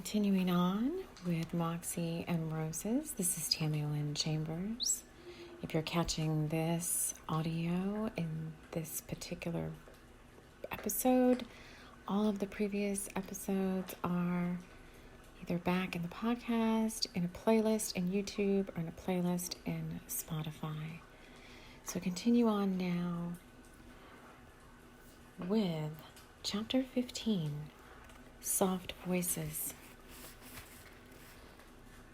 Continuing on with Moxie and Roses, this is TAMI Chambers. If you're catching this audio in this particular episode, all of the previous episodes are either back in the podcast, in a playlist in YouTube, or in a playlist in Spotify. So continue on now with Chapter 15, Soft Voices.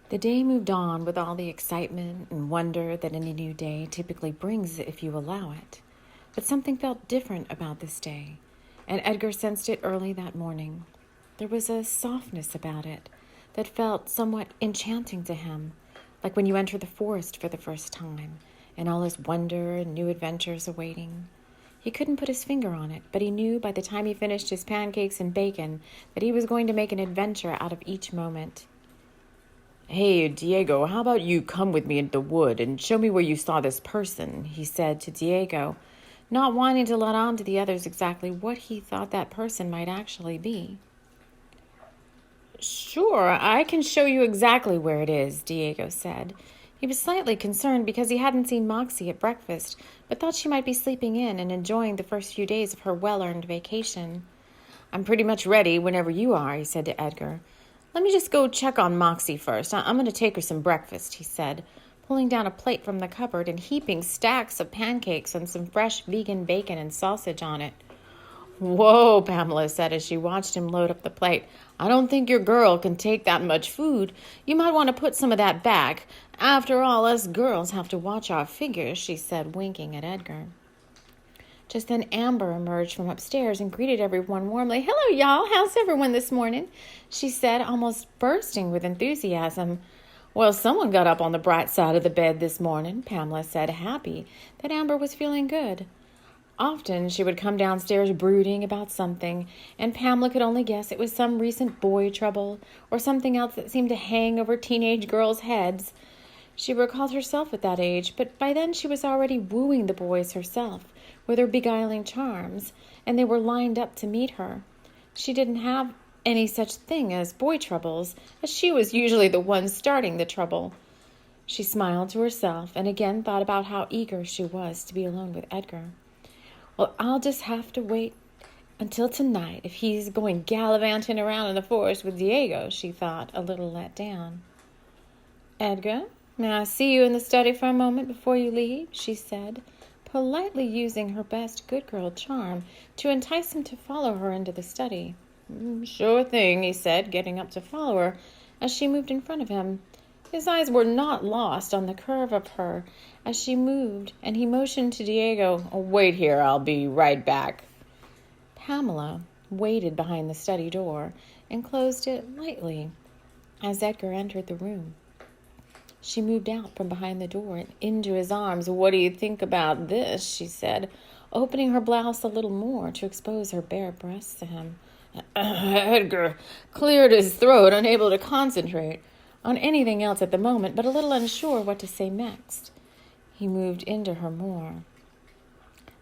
The day moved on with all the excitement and wonder that any new day typically brings if you allow it. But something felt different about this day, and Edgar sensed it early that morning. There was a softness about it that felt somewhat enchanting to him, like when you enter the forest for the first time, and all his wonder and new adventures awaiting. He couldn't put his finger on it, but he knew by the time he finished his pancakes and bacon that he was going to make an adventure out of each moment. "Hey, Diego, how about you come with me into the wood and show me where you saw this person?" he said to Diego, not wanting to let on to the others exactly what he thought that person might actually be. "Sure, I can show you exactly where it is," Diego said. He was slightly concerned because he hadn't seen Moxie at breakfast, but thought she might be sleeping in and enjoying the first few days of her well-earned vacation. "I'm pretty much ready whenever you are," he said to Edgar. "Let me just go check on Moxie first. I'm going to take her some breakfast," he said, pulling down a plate from the cupboard and heaping stacks of pancakes and some fresh vegan bacon and sausage on it. "Whoa," Pamela said as she watched him load up the plate. "I don't think your girl can take that much food. You might want to put some of that back. After all, us girls have to watch our figures," she said, winking at Edgar. Just then Amber emerged from upstairs and greeted everyone warmly. "Hello, y'all. How's everyone this morning?" she said, almost bursting with enthusiasm. "Well, someone got up on the bright side of the bed this morning," Pamela said, happy that Amber was feeling good. Often she would come downstairs brooding about something, and Pamela could only guess it was some recent boy trouble or something else that seemed to hang over teenage girls' heads. She recalled herself at that age, but by then she was already wooing the boys herself with her beguiling charms, and they were lined up to meet her. She didn't have any such thing as boy troubles, as she was usually the one starting the trouble. She smiled to herself and again thought about how eager she was to be alone with Edgar. "Well, I'll just have to wait until tonight if he's going gallivanting around in the forest with Diego," she thought, a little let down. "Edgar, may I see you in the study for a moment before you leave?" she said, politely using her best good girl charm to entice him to follow her into the study. "Sure thing," he said, getting up to follow her as she moved in front of him. His eyes were not lost on the curve of her as she moved, and he motioned to Diego, "Wait here, I'll be right back." Pamela waited behind the study door and closed it lightly as Edgar entered the room. She moved out from behind the door and into his arms. "What do you think about this?" she said, opening her blouse a little more to expose her bare breasts to him. Edgar cleared his throat, unable to concentrate on anything else at the moment, but a little unsure what to say next. He moved into her more.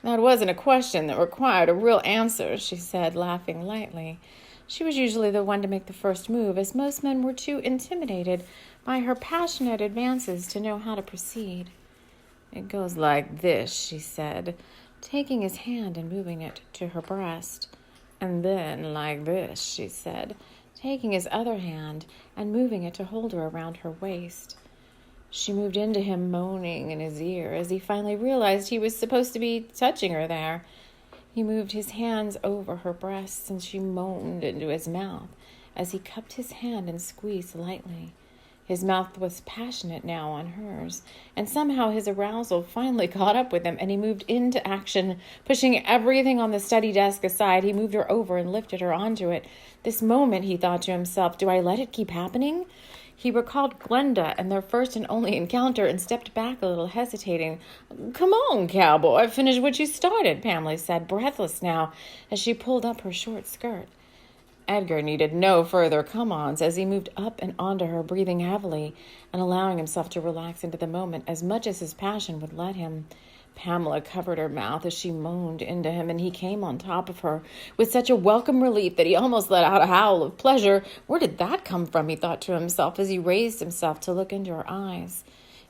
"That wasn't a question that required a real answer," she said, laughing lightly. She was usually the one to make the first move, as most men were too intimidated by her passionate advances to know how to proceed. "It goes like this," she said, taking his hand and moving it to her breast. "And then like this," she said, taking his other hand and moving it to hold her around her waist. She moved into him, moaning in his ear as he finally realized he was supposed to be touching her there. He moved his hands over her breasts, and she moaned into his mouth as he cupped his hand and squeezed lightly. His mouth was passionate now on hers, and somehow his arousal finally caught up with him, and he moved into action. Pushing everything on the study desk aside, he moved her over and lifted her onto it. This moment, he thought to himself, do I let it keep happening? He recalled Glenda and their first and only encounter and stepped back a little, hesitating. "Come on, cowboy, finish what you started," Pamela said, breathless now, as she pulled up her short skirt. Edgar needed no further come-ons as he moved up and onto her, breathing heavily and allowing himself to relax into the moment as much as his passion would let him. Pamela covered her mouth as she moaned into him, and he came on top of her with such a welcome relief that he almost let out a howl of pleasure. Where did that come from, he thought to himself as he raised himself to look into her eyes.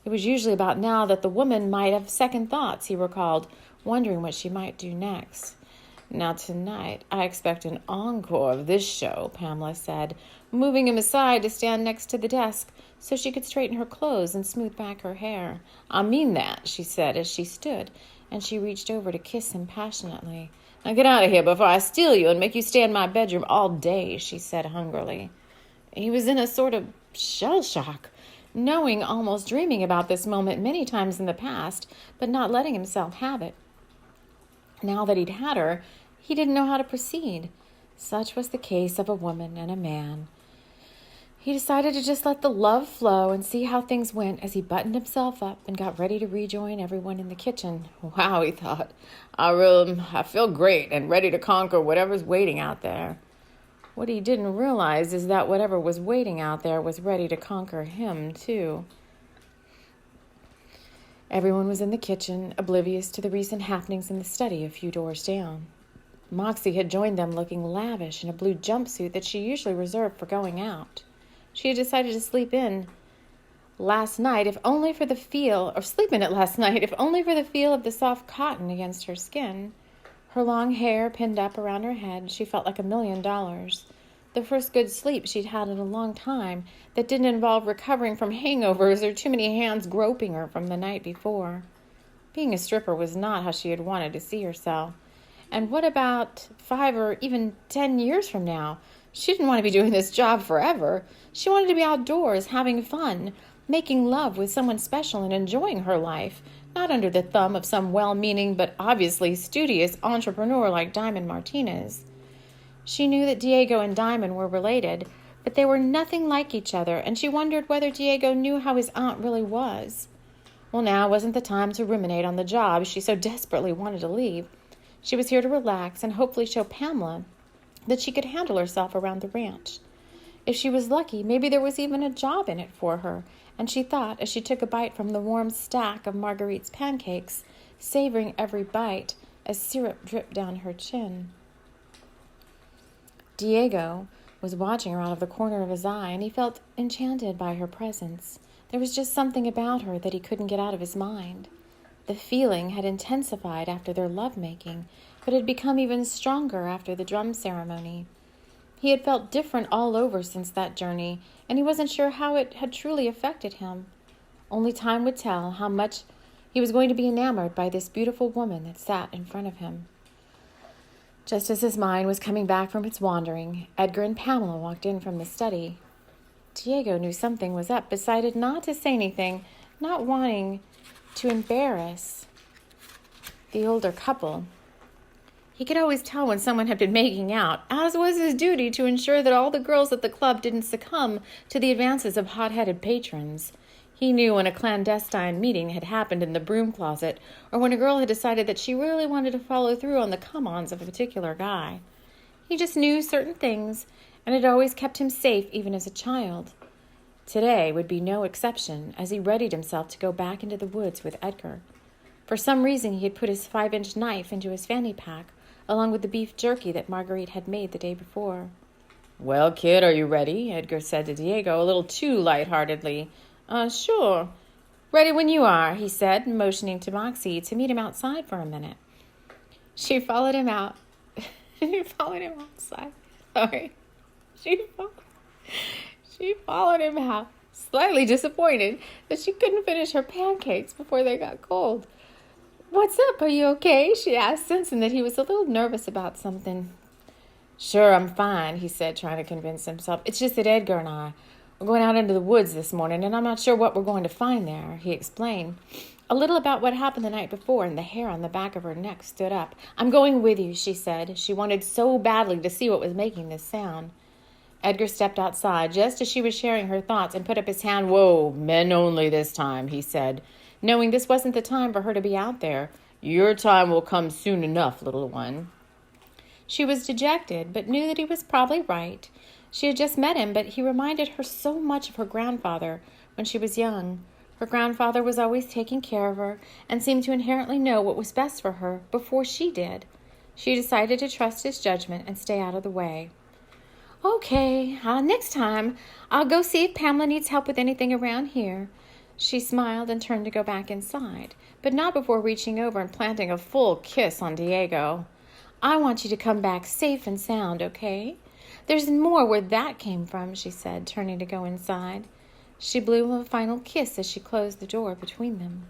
It was usually about now that the woman might have second thoughts, he recalled, wondering what she might do next. Now tonight, I expect an encore of this show, Pamela said, moving him aside to stand next to the desk so she could straighten her clothes and smooth back her hair. I mean that, she said as she stood, and she reached over to kiss him passionately. Now get out of here before I steal you and make you stay in my bedroom all day, she said hungrily. He was in a sort of shell shock, knowing, almost dreaming about this moment many times in the past, but not letting himself have it. Now that he'd had her, he didn't know how to proceed. Such was the case of a woman and a man. He decided to just let the love flow and see how things went as he buttoned himself up and got ready to rejoin everyone in the kitchen. Wow, he thought, I feel great and ready to conquer whatever's waiting out there. What he didn't realize is that whatever was waiting out there was ready to conquer him, too. Everyone was in the kitchen, oblivious to the recent happenings in the study a few doors down. Moxie had joined them looking lavish in a blue jumpsuit that she usually reserved for going out. She had decided to sleep in last night, if only for the feel of the soft cotton against her skin. Her long hair pinned up around her head, she felt like $1 million. The first good sleep she'd had in a long time that didn't involve recovering from hangovers or too many hands groping her from the night before. Being a stripper was not how she had wanted to see herself. And what about 5 or even 10 years from now? She didn't want to be doing this job forever. She wanted to be outdoors, having fun, making love with someone special and enjoying her life, not under the thumb of some well-meaning but obviously studious entrepreneur like Diamond Martinez. She knew that Diego and Diamond were related, but they were nothing like each other, and she wondered whether Diego knew how his aunt really was. Well, now wasn't the time to ruminate on the job she so desperately wanted to leave. She was here to relax and hopefully show Pamela that she could handle herself around the ranch. If she was lucky, maybe there was even a job in it for her, and she thought as she took a bite from the warm stack of Marguerite's pancakes, savoring every bite as syrup dripped down her chin. Diego was watching her out of the corner of his eye, and he felt enchanted by her presence. There was just something about her that he couldn't get out of his mind. The feeling had intensified after their lovemaking, but had become even stronger after the drum ceremony. He had felt different all over since that journey, and he wasn't sure how it had truly affected him. Only time would tell how much he was going to be enamored by this beautiful woman that sat in front of him. Just as his mind was coming back from its wandering, Edgar and Pamela walked in from the study. Diego knew something was up, decided not to say anything, not wanting to embarrass the older couple. He could always tell when someone had been making out, as was his duty to ensure that all the girls at the club didn't succumb to the advances of hot-headed patrons. He knew when a clandestine meeting had happened in the broom closet, or when a girl had decided that she really wanted to follow through on the come-ons of a particular guy. He just knew certain things, and it always kept him safe even as a child. Today would be no exception, as he readied himself to go back into the woods with Edgar. For some reason he had put his 5-inch knife into his fanny pack, along with the beef jerky that Marguerite had made the day before. "Well, kid, are you ready?" Edgar said to Diego, a little too lightheartedly. Sure. Ready when you are," he said, motioning to Moxie to meet him outside for a minute. She followed him out. She followed him outside. Sorry. She followed him out, slightly disappointed that she couldn't finish her pancakes before they got cold. "What's up? Are you okay?" she asked, sensing that he was a little nervous about something. "Sure, I'm fine," he said, trying to convince himself. "It's just that Edgar and I, we're going out into the woods this morning, and I'm not sure what we're going to find there," he explained. A little about what happened the night before, and the hair on the back of her neck stood up. "I'm going with you," she said. She wanted so badly to see what was making this sound. Edgar stepped outside just as she was sharing her thoughts and put up his hand. "Whoa, men only this time," he said, knowing this wasn't the time for her to be out there. "Your time will come soon enough, little one." She was dejected, but knew that he was probably right. She had just met him, but he reminded her so much of her grandfather when she was young. Her grandfather was always taking care of her and seemed to inherently know what was best for her before she did. She decided to trust his judgment and stay out of the way. Okay, next time I'll go see if Pamela needs help with anything around here. She smiled and turned to go back inside, but not before reaching over and planting a full kiss on Diego. I want you to come back safe and sound, okay? There's more where that came from, she said, turning to go inside. She blew him a final kiss as she closed the door between them.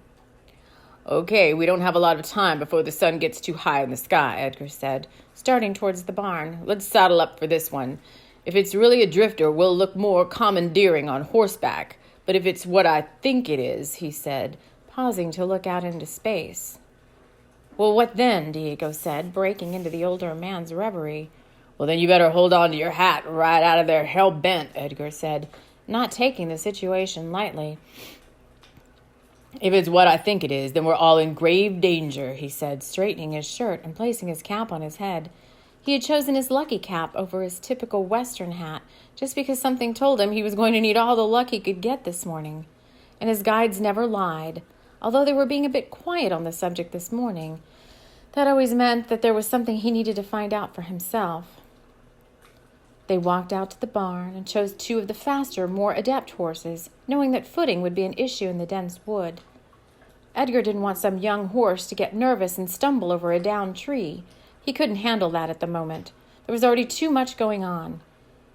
Okay, we don't have a lot of time before the sun gets too high in the sky, Edgar said, starting towards the barn. Let's saddle up for this one. If it's really a drifter, we'll look more commandeering on horseback. But if it's what I think it is, he said, pausing to look out into space. Well, what then? Diego said, breaking into the older man's reverie. Well, then you better hold on to your hat right out of there hell-bent, Edgar said, not taking the situation lightly. If it's what I think it is, then we're all in grave danger, he said, straightening his shirt and placing his cap on his head. He had chosen his lucky cap over his typical Western hat just because something told him he was going to need all the luck he could get this morning. And his guides never lied. Although they were being a bit quiet on the subject this morning, that always meant that there was something he needed to find out for himself. They walked out to the barn and chose two of the faster, more adept horses, knowing that footing would be an issue in the dense wood. Edgar didn't want some young horse to get nervous and stumble over a downed tree. He couldn't handle that at the moment. There was already too much going on.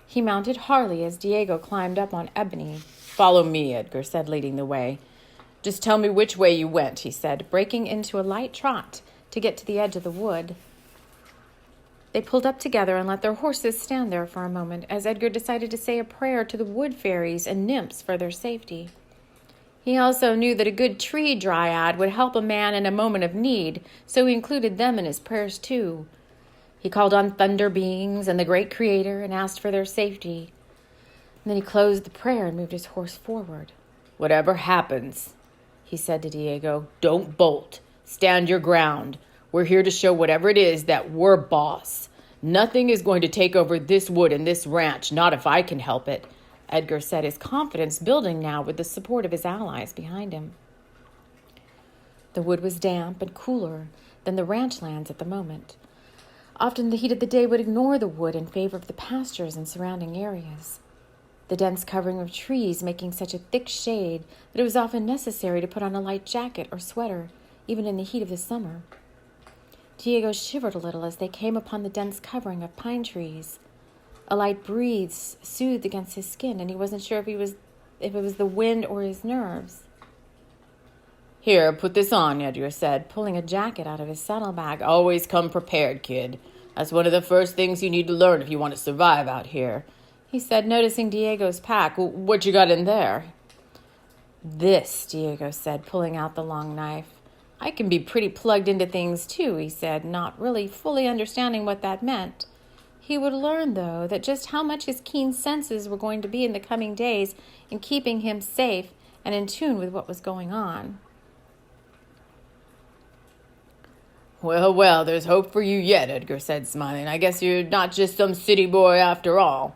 He mounted Harley as Diego climbed up on Ebony. Follow me, Edgar said, leading the way. Just tell me which way you went, he said, breaking into a light trot to get to the edge of the wood. They pulled up together and let their horses stand there for a moment as Edgar decided to say a prayer to the wood fairies and nymphs for their safety. He also knew that a good tree dryad would help a man in a moment of need, so he included them in his prayers too. He called on thunder beings and the great creator and asked for their safety. And then he closed the prayer and moved his horse forward. Whatever happens, he said to Diego, don't bolt. Stand your ground. We're here to show whatever it is that we're boss. Nothing is going to take over this wood and this ranch, not if I can help it, Edgar said, his confidence building now with the support of his allies behind him. The wood was damp and cooler than the ranch lands at the moment. Often the heat of the day would ignore the wood in favor of the pastures and surrounding areas, the dense covering of trees making such a thick shade that it was often necessary to put on a light jacket or sweater, even in the heat of the summer. Diego shivered a little as they came upon the dense covering of pine trees. A light breeze soothed against his skin, and he wasn't sure if it was the wind or his nerves. Here, put this on, Edgar said, pulling a jacket out of his saddlebag. Always come prepared, kid. That's one of the first things you need to learn if you want to survive out here, he said, noticing Diego's pack. What you got in there? This, Diego said, pulling out the long knife. I can be pretty plugged into things too, he said, not really fully understanding what that meant. He would learn, though, that just how much his keen senses were going to be in the coming days in keeping him safe and in tune with what was going on. Well, there's hope for you yet, Edgar said, smiling. I guess you're not just some city boy after all.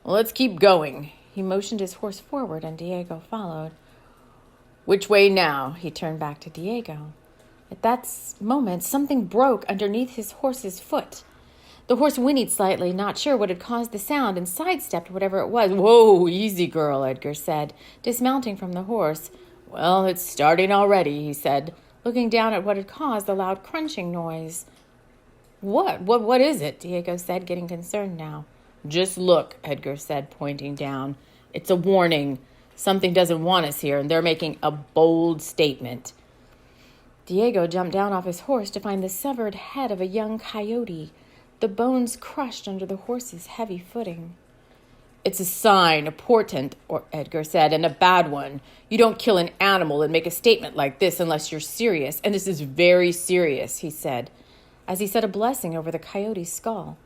Well, let's keep going. He motioned his horse forward, and Diego followed. Which way now? He turned back to Diego. At that moment, something broke underneath his horse's foot. The horse whinnied slightly, not sure what had caused the sound, and sidestepped whatever it was. Whoa, easy, girl, Edgar said, dismounting from the horse. Well, it's starting already, he said, looking down at what had caused the loud crunching noise. What is it? Diego said, getting concerned now. Just look, Edgar said, pointing down. It's a warning. Something doesn't want us here, and they're making a bold statement. Diego jumped down off his horse to find the severed head of a young coyote, the bones crushed under the horse's heavy footing. It's a sign, a portent, Edgar said, and a bad one. You don't kill an animal and make a statement like this unless you're serious, and this is very serious, he said, as he said a blessing over the coyote's skull.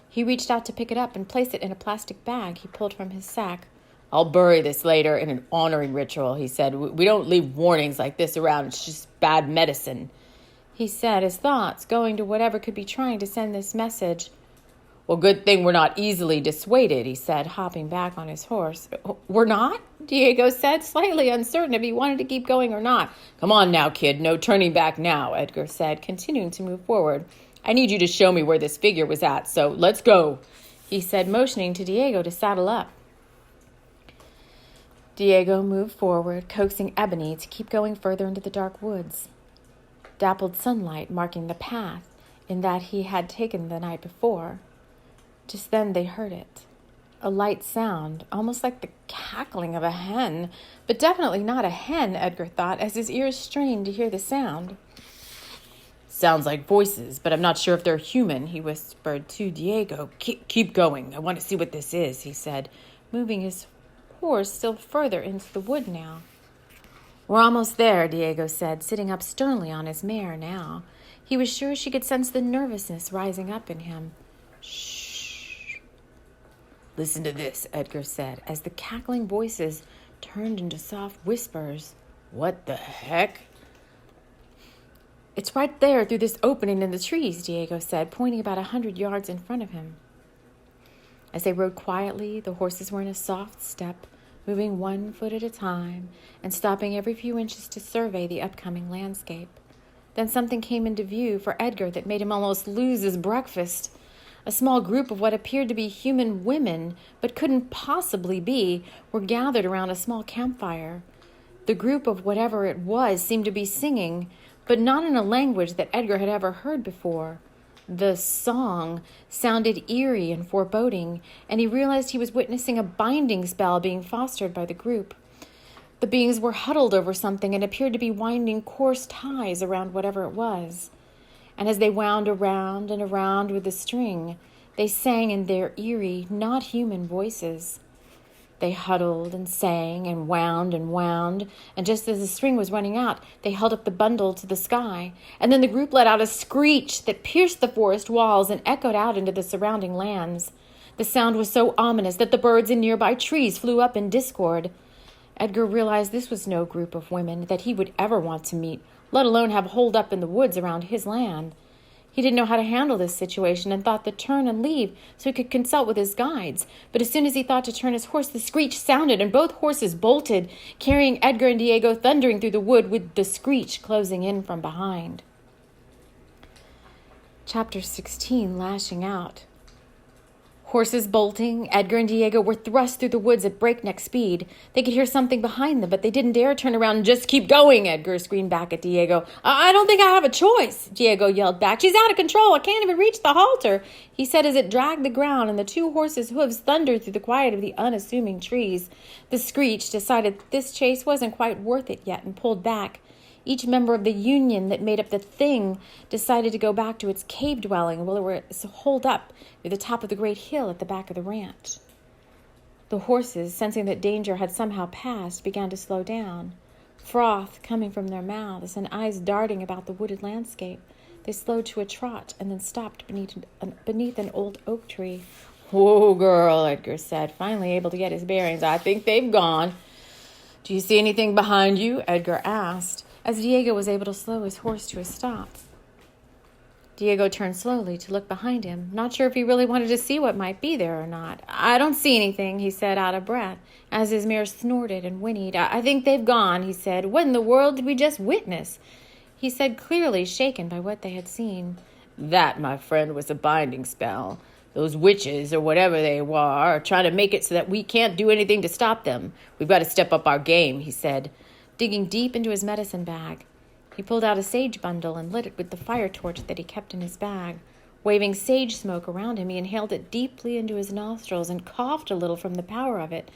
He reached out to pick it up and place it in a plastic bag he pulled from his sack. I'll bury this later in an honoring ritual, he said. We don't leave warnings like this around. It's just bad medicine. He said, his thoughts going to whatever could be trying to send this message. Well, good thing we're not easily dissuaded, he said, hopping back on his horse. We're not? Diego said, slightly uncertain if he wanted to keep going or not. Come on now, kid. No turning back now, Edgar said, continuing to move forward. I need you to show me where this figure was at, so let's go, he said, motioning to Diego to saddle up. Diego moved forward, coaxing Ebony to keep going further into the dark woods. Dappled sunlight marking the path in that he had taken the night before. Just then they heard it. A light sound, almost like the cackling of a hen, but definitely not a hen, Edgar thought, as his ears strained to hear the sound. Sounds like voices, but I'm not sure if they're human, he whispered to Diego. Keep going. I want to see what this is, he said, moving his horse still further into the wood now. We're almost there, Diego said, sitting up sternly on his mare now. He was sure she could sense the nervousness rising up in him. Shh. Listen to this, Edgar said, as the cackling voices turned into soft whispers. What the heck? It's right there through this opening in the trees, Diego said, pointing about 100 yards in front of him. As they rode quietly, the horses were in a soft step, moving 1 foot at a time and stopping every few inches to survey the upcoming landscape. Then something came into view for Edgar that made him almost lose his breakfast. A small group of what appeared to be human women, but couldn't possibly be, were gathered around a small campfire. The group of whatever it was seemed to be singing, but not in a language that Edgar had ever heard before. The song sounded eerie and foreboding, and he realized he was witnessing a binding spell being fostered by the group. The beings were huddled over something and appeared to be winding coarse ties around whatever it was. And as they wound around and around with the string, they sang in their eerie, not human voices. They huddled and sang and wound, and just as the string was running out, they held up the bundle to the sky, and then the group let out a screech that pierced the forest walls and echoed out into the surrounding lands. The sound was so ominous that the birds in nearby trees flew up in discord. Edgar realized this was no group of women that he would ever want to meet, let alone have holed up in the woods around his land. He didn't know how to handle this situation and thought to turn and leave so he could consult with his guides. But as soon as he thought to turn his horse, the screech sounded and both horses bolted, carrying Edgar and Diego thundering through the wood with the screech closing in from behind. Chapter 16, Lashing Out. Horses bolting, Edgar and Diego were thrust through the woods at breakneck speed. They could hear something behind them, but they didn't dare turn around and just keep going, Edgar screamed back at Diego. I don't think I have a choice, Diego yelled back. She's out of control. I can't even reach the halter, he said as it dragged the ground and the two horses' hooves thundered through the quiet of the unassuming trees. The screech decided this chase wasn't quite worth it yet and pulled back. Each member of the union that made up the thing decided to go back to its cave dwelling while it was holed up near the top of the great hill at the back of the ranch. The horses, sensing that danger had somehow passed, began to slow down. Froth coming from their mouths and eyes darting about the wooded landscape, they slowed to a trot and then stopped beneath an old oak tree. Whoa, girl, Edgar said, finally able to get his bearings. I think they've gone. Do you see anything behind you? Edgar asked, as Diego was able to slow his horse to a stop. Diego turned slowly to look behind him, not sure if he really wanted to see what might be there or not. I don't see anything, he said out of breath, as his mare snorted and whinnied. I think they've gone, he said. What in the world did we just witness? He said, clearly shaken by what they had seen. That, my friend, was a binding spell. Those witches, or whatever they were, are trying to make it so that we can't do anything to stop them. We've got to step up our game, he said, digging deep into his medicine bag. He pulled out a sage bundle and lit it with the fire torch that he kept in his bag. Waving sage smoke around him, he inhaled it deeply into his nostrils and coughed a little from the power of it.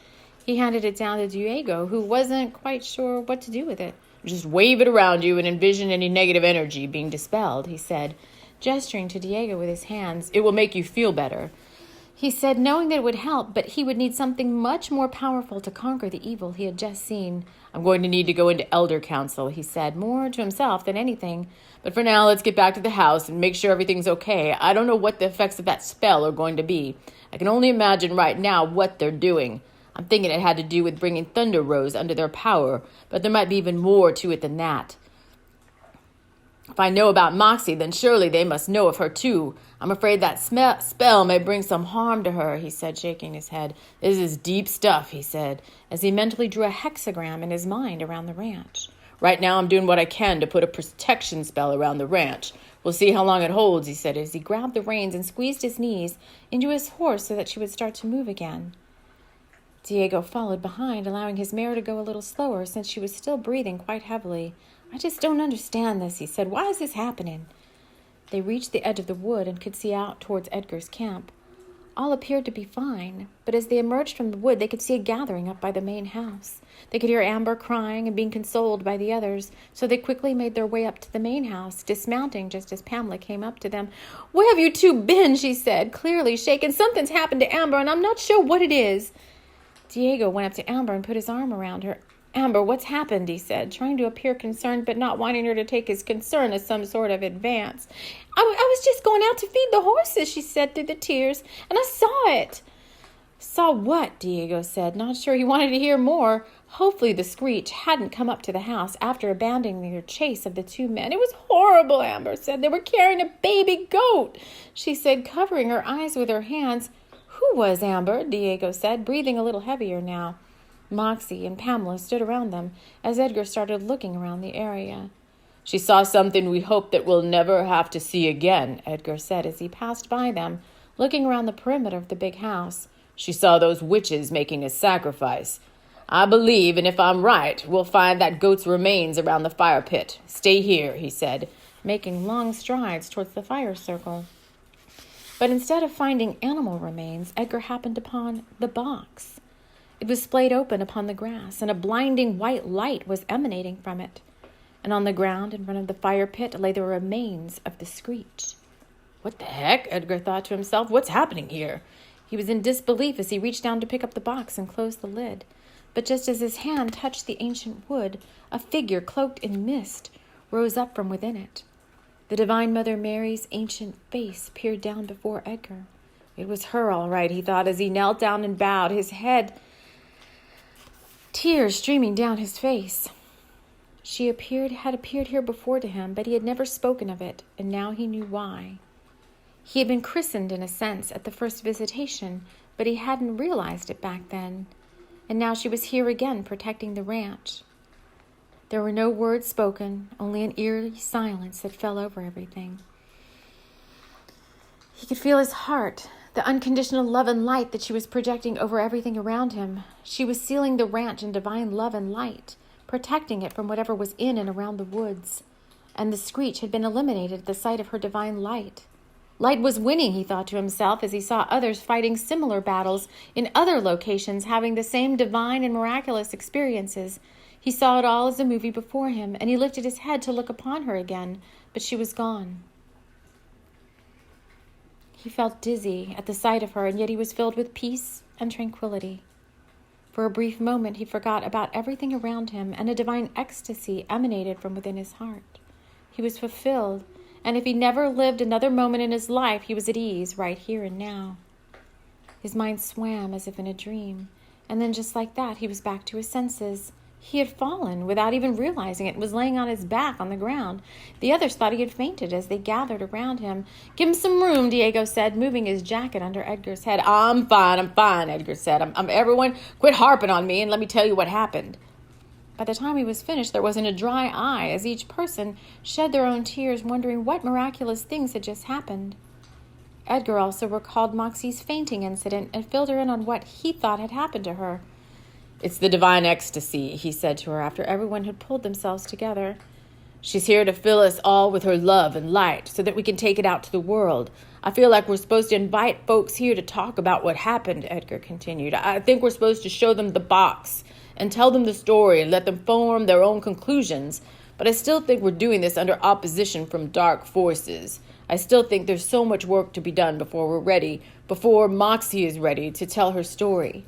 He handed it down to Diego, who wasn't quite sure what to do with it. Just wave it around you and envision any negative energy being dispelled, he said, gesturing to Diego with his hands. It will make you feel better. He said, knowing that it would help, but he would need something much more powerful to conquer the evil he had just seen. I'm going to need to go into elder council, he said, more to himself than anything. But for now, let's get back to the house and make sure everything's okay. I don't know what the effects of that spell are going to be. I can only imagine right now what they're doing. I'm thinking it had to do with bringing Thunder Rose under their power, but there might be even more to it than that. If I know about Moxie, then surely they must know of her too. I'm afraid that spell may bring some harm to her, he said, shaking his head. This is deep stuff, he said, as he mentally drew a hexagram in his mind around the ranch. Right now I'm doing what I can to put a protection spell around the ranch. We'll see how long it holds, he said, as he grabbed the reins and squeezed his knees into his horse so that she would start to move again. Diego followed behind, allowing his mare to go a little slower since she was still breathing quite heavily. I just don't understand this, he said. Why is this happening? They reached the edge of the wood and could see out towards Edgar's camp. All appeared to be fine, but as they emerged from the wood, they could see a gathering up by the main house. They could hear Amber crying and being consoled by the others, so they quickly made their way up to the main house, dismounting just as Pamela came up to them. Where have you two been? She said, clearly shaken. Something's happened to Amber, and I'm not sure what it is. Diego went up to Amber and put his arm around her. Amber, what's happened? He said, trying to appear concerned, but not wanting her to take his concern as some sort of advance. I was just going out to feed the horses, she said through the tears, and I saw it. Saw what? Diego said, not sure he wanted to hear more. Hopefully the screech hadn't come up to the house after abandoning their chase of the two men. It was horrible, Amber said. They were carrying a baby goat, she said, covering her eyes with her hands. Who was Amber? Diego said, breathing a little heavier now. Moxie and Pamela stood around them as Edgar started looking around the area. She saw something we hope that we'll never have to see again, Edgar said as he passed by them, looking around the perimeter of the big house. She saw those witches making a sacrifice. I believe, and if I'm right, we'll find that goat's remains around the fire pit. Stay here, he said, making long strides towards the fire circle. But instead of finding animal remains, Edgar happened upon the box. It was splayed open upon the grass, and a blinding white light was emanating from it. And on the ground in front of the fire pit lay the remains of the screech. What the heck? Edgar thought to himself. What's happening here? He was in disbelief as he reached down to pick up the box and close the lid. But just as his hand touched the ancient wood, a figure cloaked in mist rose up from within it. The Divine Mother Mary's ancient face peered down before Edgar. It was her, all right, he thought, as he knelt down and bowed, his head, tears streaming down his face. She had appeared here before to him, but he had never spoken of it, and now he knew why. He had been christened, in a sense, at the first visitation, but he hadn't realized it back then. And now she was here again, protecting the ranch. There were no words spoken, only an eerie silence that fell over everything. He could feel his heart, the unconditional love and light that she was projecting over everything around him. She was sealing the ranch in divine love and light, protecting it from whatever was in and around the woods. And the screech had been eliminated at the sight of her divine light. Light was winning, he thought to himself, as he saw others fighting similar battles in other locations, having the same divine and miraculous experiences. He saw it all as a movie before him, and he lifted his head to look upon her again, but she was gone. He felt dizzy at the sight of her, and yet he was filled with peace and tranquility. For a brief moment, he forgot about everything around him, and a divine ecstasy emanated from within his heart. He was fulfilled, and if he never lived another moment in his life, he was at ease right here and now. His mind swam as if in a dream, and then just like that, he was back to his senses. He had fallen without even realizing it and was laying on his back on the ground. The others thought he had fainted as they gathered around him. Give him some room, Diego said, moving his jacket under Edgar's head. I'm fine, Edgar said. Everyone, quit harping on me and let me tell you what happened. By the time he was finished, there wasn't a dry eye as each person shed their own tears, wondering what miraculous things had just happened. Edgar also recalled Moxie's fainting incident and filled her in on what he thought had happened to her. It's the divine ecstasy, he said to her after everyone had pulled themselves together. She's here to fill us all with her love and light so that we can take it out to the world. I feel like we're supposed to invite folks here to talk about what happened, Edgar continued. I think we're supposed to show them the box and tell them the story and let them form their own conclusions. But I still think we're doing this under opposition from dark forces. I still think there's so much work to be done before we're ready, before Moxie is ready to tell her story.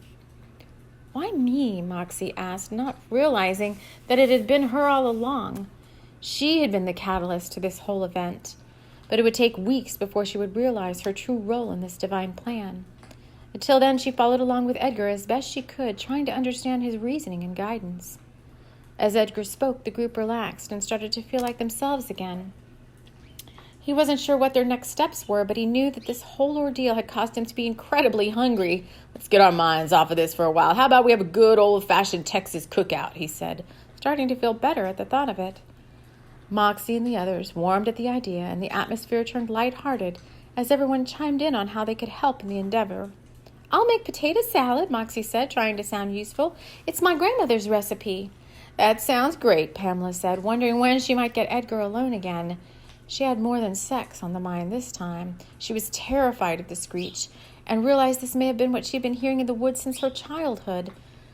Why me? Moxie asked, not realizing that it had been her all along. She had been the catalyst to this whole event, but it would take weeks before she would realize her true role in this divine plan. Until then, she followed along with Edgar as best she could, trying to understand his reasoning and guidance. As Edgar spoke, the group relaxed and started to feel like themselves again. He wasn't sure what their next steps were, but he knew that this whole ordeal had caused him to be incredibly hungry. "Let's get our minds off of this for a while. How about we have a good old-fashioned Texas cookout?" he said, starting to feel better at the thought of it. Moxie and the others warmed at the idea, and the atmosphere turned light-hearted as everyone chimed in on how they could help in the endeavor. "I'll make potato salad," Moxie said, trying to sound useful. "It's my grandmother's recipe." "That sounds great," Pamela said, wondering when she might get Edgar alone again. She had more than sex on the mind this time. She was terrified of the screech and realized this may have been what she had been hearing in the woods since her childhood.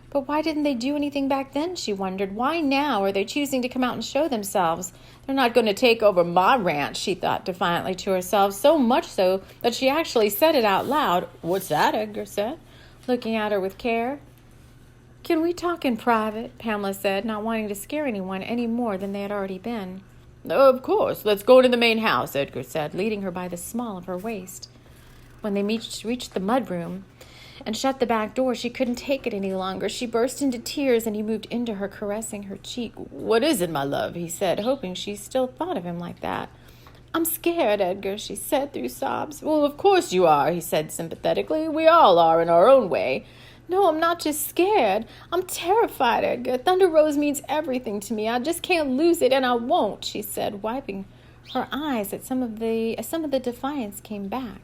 But why didn't they do anything back then, she wondered. Why now are they choosing to come out and show themselves? They're not going to take over my ranch, she thought defiantly to herself, so much so that she actually said it out loud. "What's that?" Edgar said, looking at her with care. "Can we talk in private?" Pamela said, not wanting to scare anyone any more than they had already been. "Of course. Let's go into the main house," Edgar said, leading her by the small of her waist. When they reached the mudroom and shut the back door, she couldn't take it any longer. She burst into tears, and he moved into her, caressing her cheek. "What is it, my love?" he said, hoping she still thought of him like that. "I'm scared, Edgar," she said through sobs. "Well, of course you are," he said sympathetically. "We all are in our own way." "No, I'm not just scared. I'm terrified, Edgar. Thunder Rose means everything to me. I just can't lose it, and I won't," she said, wiping her eyes as some of the defiance came back.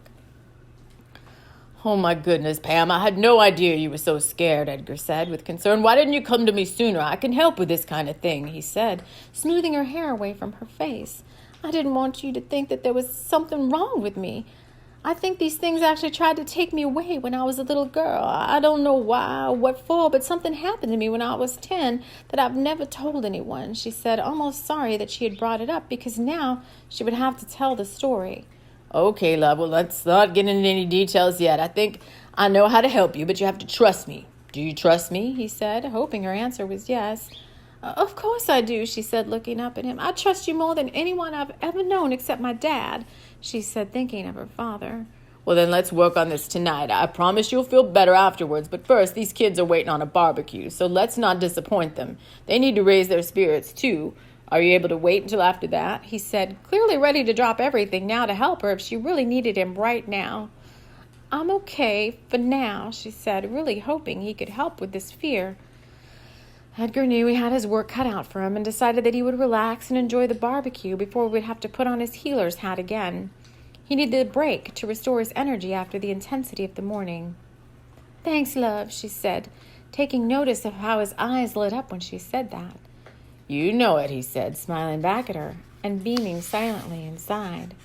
"Oh, my goodness, Pam, I had no idea you were so scared," Edgar said with concern. "Why didn't you come to me sooner? I can help with this kind of thing," he said, smoothing her hair away from her face. "I didn't want you to think that there was something wrong with me. I think these things actually tried to take me away when I was a little girl. I don't know why or what for, but something happened to me when I was 10 that I've never told anyone," she said, almost sorry that she had brought it up because now she would have to tell the story. "Okay, love, well, let's not get into any details yet. I think I know how to help you, but you have to trust me." "Do you trust me?" he said, hoping her answer was yes. "Of course I do," she said, looking up at him. "I trust you more than anyone I've ever known except my dad," she said, thinking of her father. "Well, then let's work on this tonight. I promise you'll feel better afterwards, but first, these kids are waiting on a barbecue, so let's not disappoint them. They need to raise their spirits, too. Are you able to wait until after that?" he said, clearly ready to drop everything now to help her if she really needed him right now. "I'm okay for now," she said, really hoping he could help with this fear. Edgar knew he had his work cut out for him and decided that he would relax and enjoy the barbecue before he would have to put on his healer's hat again. He needed a break to restore his energy after the intensity of the morning. "Thanks, love," she said, taking notice of how his eyes lit up when she said that. "You know it," he said, smiling back at her and beaming silently inside.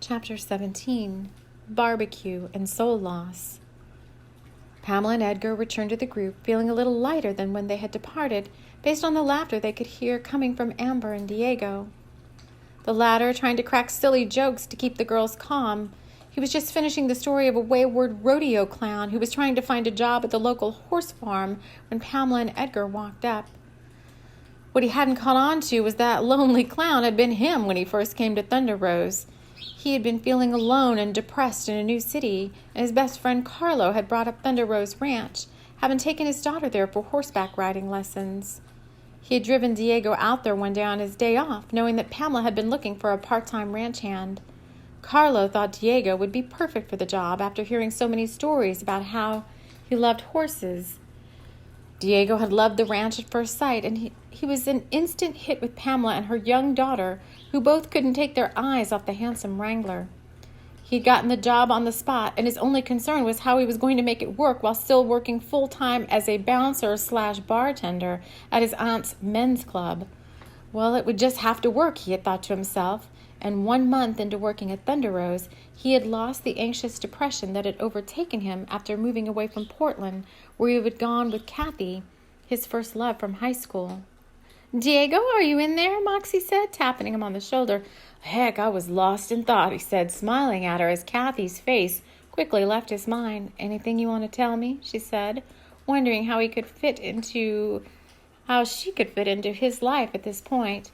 Chapter 17, Barbecue and Soul Loss. Pamela and Edgar returned to the group, feeling a little lighter than when they had departed, based on the laughter they could hear coming from Amber and Diego. The latter trying to crack silly jokes to keep the girls calm. He was just finishing the story of a wayward rodeo clown who was trying to find a job at the local horse farm when Pamela and Edgar walked up. What he hadn't caught on to was that lonely clown had been him when he first came to Thunder Rose. He had been feeling alone and depressed in a new city, and his best friend Carlo had brought up Thunder Rose Ranch, having taken his daughter there for horseback riding lessons. He had driven Diego out there one day on his day off, knowing that Pamela had been looking for a part-time ranch hand. Carlo thought Diego would be perfect for the job after hearing so many stories about how he loved horses. Diego had loved the ranch at first sight, and he was an instant hit with Pamela and her young daughter, who both couldn't take their eyes off the handsome wrangler. He'd gotten the job on the spot, and his only concern was how he was going to make it work while still working full-time as a bouncer/bartender at his aunt's men's club. Well, it would just have to work, he had thought to himself, and 1 month into working at Thunder Rose, he had lost the anxious depression that had overtaken him after moving away from Portland, where he had gone with Kathy, his first love from high school. "Diego, are you in there?" Moxie said, tapping him on the shoulder. "Heck, I was lost in thought," he said, smiling at her as Kathy's face quickly left his mind. "Anything you want to tell me?" she said, wondering how she could fit into his life at this point.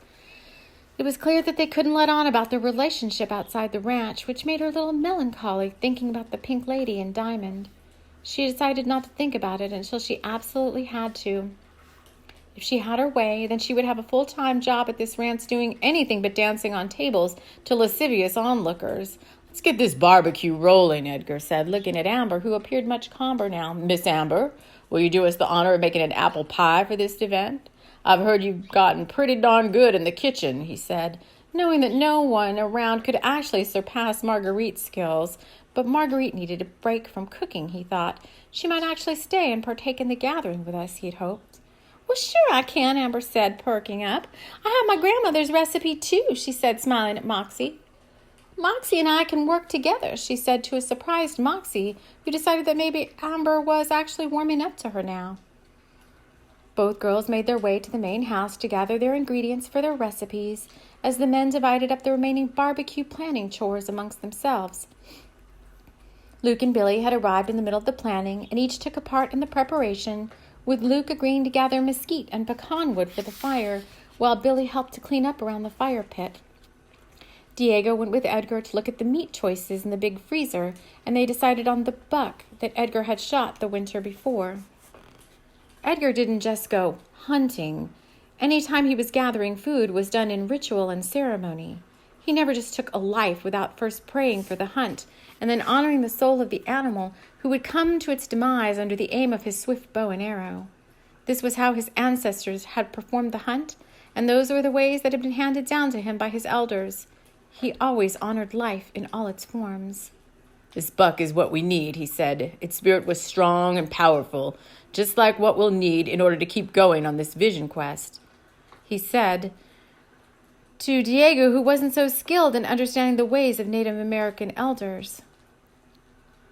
It was clear that they couldn't let on about their relationship outside the ranch, which made her a little melancholy, thinking about the Pink Lady and Diamond. She decided not to think about it until she absolutely had to. If she had her way, then she would have a full-time job at this ranch doing anything but dancing on tables to lascivious onlookers. Let's get this barbecue rolling, Edgar said, looking at Amber, who appeared much calmer now. Miss Amber, will you do us the honor of making an apple pie for this event? I've heard you've gotten pretty darn good in the kitchen, he said, knowing that no one around could actually surpass Marguerite's skills. But Marguerite needed a break from cooking, he thought. She might actually stay and partake in the gathering with us, he'd hoped. Well, sure I can, Amber said, perking up. I have my grandmother's recipe, too, she said, smiling at Moxie. Moxie and I can work together, she said to a surprised Moxie, who decided that maybe Amber was actually warming up to her now. Both girls made their way to the main house to gather their ingredients for their recipes, as the men divided up the remaining barbecue planning chores amongst themselves. Luke and Billy had arrived in the middle of the planning, and each took a part in the preparation, with Luke agreeing to gather mesquite and pecan wood for the fire, while Billy helped to clean up around the fire pit. Diego went with Edgar to look at the meat choices in the big freezer, and they decided on the buck that Edgar had shot the winter before. Edgar didn't just go hunting. Any time he was gathering food was done in ritual and ceremony. He never just took a life without first praying for the hunt and then honoring the soul of the animal who would come to its demise under the aim of his swift bow and arrow. This was how his ancestors had performed the hunt, and those were the ways that had been handed down to him by his elders. He always honored life in all its forms. This buck is what we need, he said. Its spirit was strong and powerful, just like what we'll need in order to keep going on this vision quest. He said to Diego, who wasn't so skilled in understanding the ways of Native American elders.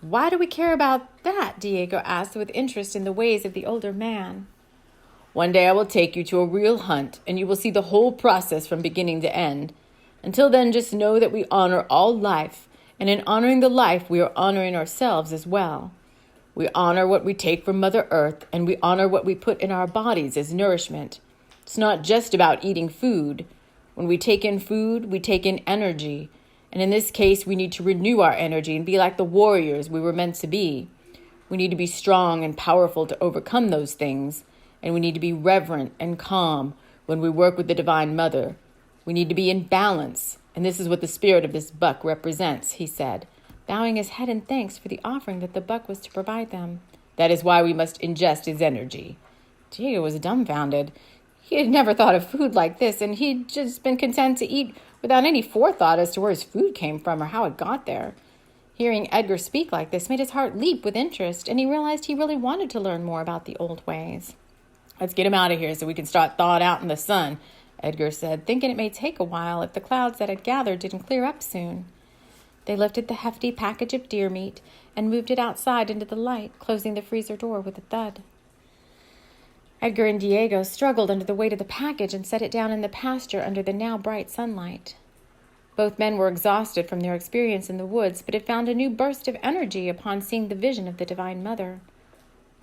Why do we care about that? Diego asked with interest in the ways of the older man. One day I will take you to a real hunt, and you will see the whole process from beginning to end. Until then, just know that we honor all life, and in honoring the life, we are honoring ourselves as well. We honor what we take from Mother Earth, and we honor what we put in our bodies as nourishment. It's not just about eating food. When we take in food, we take in energy. And in this case, we need to renew our energy and be like the warriors we were meant to be. We need to be strong and powerful to overcome those things. And we need to be reverent and calm when we work with the Divine Mother. We need to be in balance. And this is what the spirit of this buck represents, he said, bowing his head in thanks for the offering that the buck was to provide them. That is why we must ingest his energy. Diego was dumbfounded. He had never thought of food like this, and he'd just been content to eat without any forethought as to where his food came from or how it got there. Hearing Edgar speak like this made his heart leap with interest, and he realized he really wanted to learn more about the old ways. Let's get him out of here so we can start thawing out in the sun, Edgar said, thinking it may take a while if the clouds that had gathered didn't clear up soon. They lifted the hefty package of deer meat and moved it outside into the light, closing the freezer door with a thud. Edgar and Diego struggled under the weight of the package and set it down in the pasture under the now bright sunlight. Both men were exhausted from their experience in the woods, but had found a new burst of energy upon seeing the vision of the Divine Mother.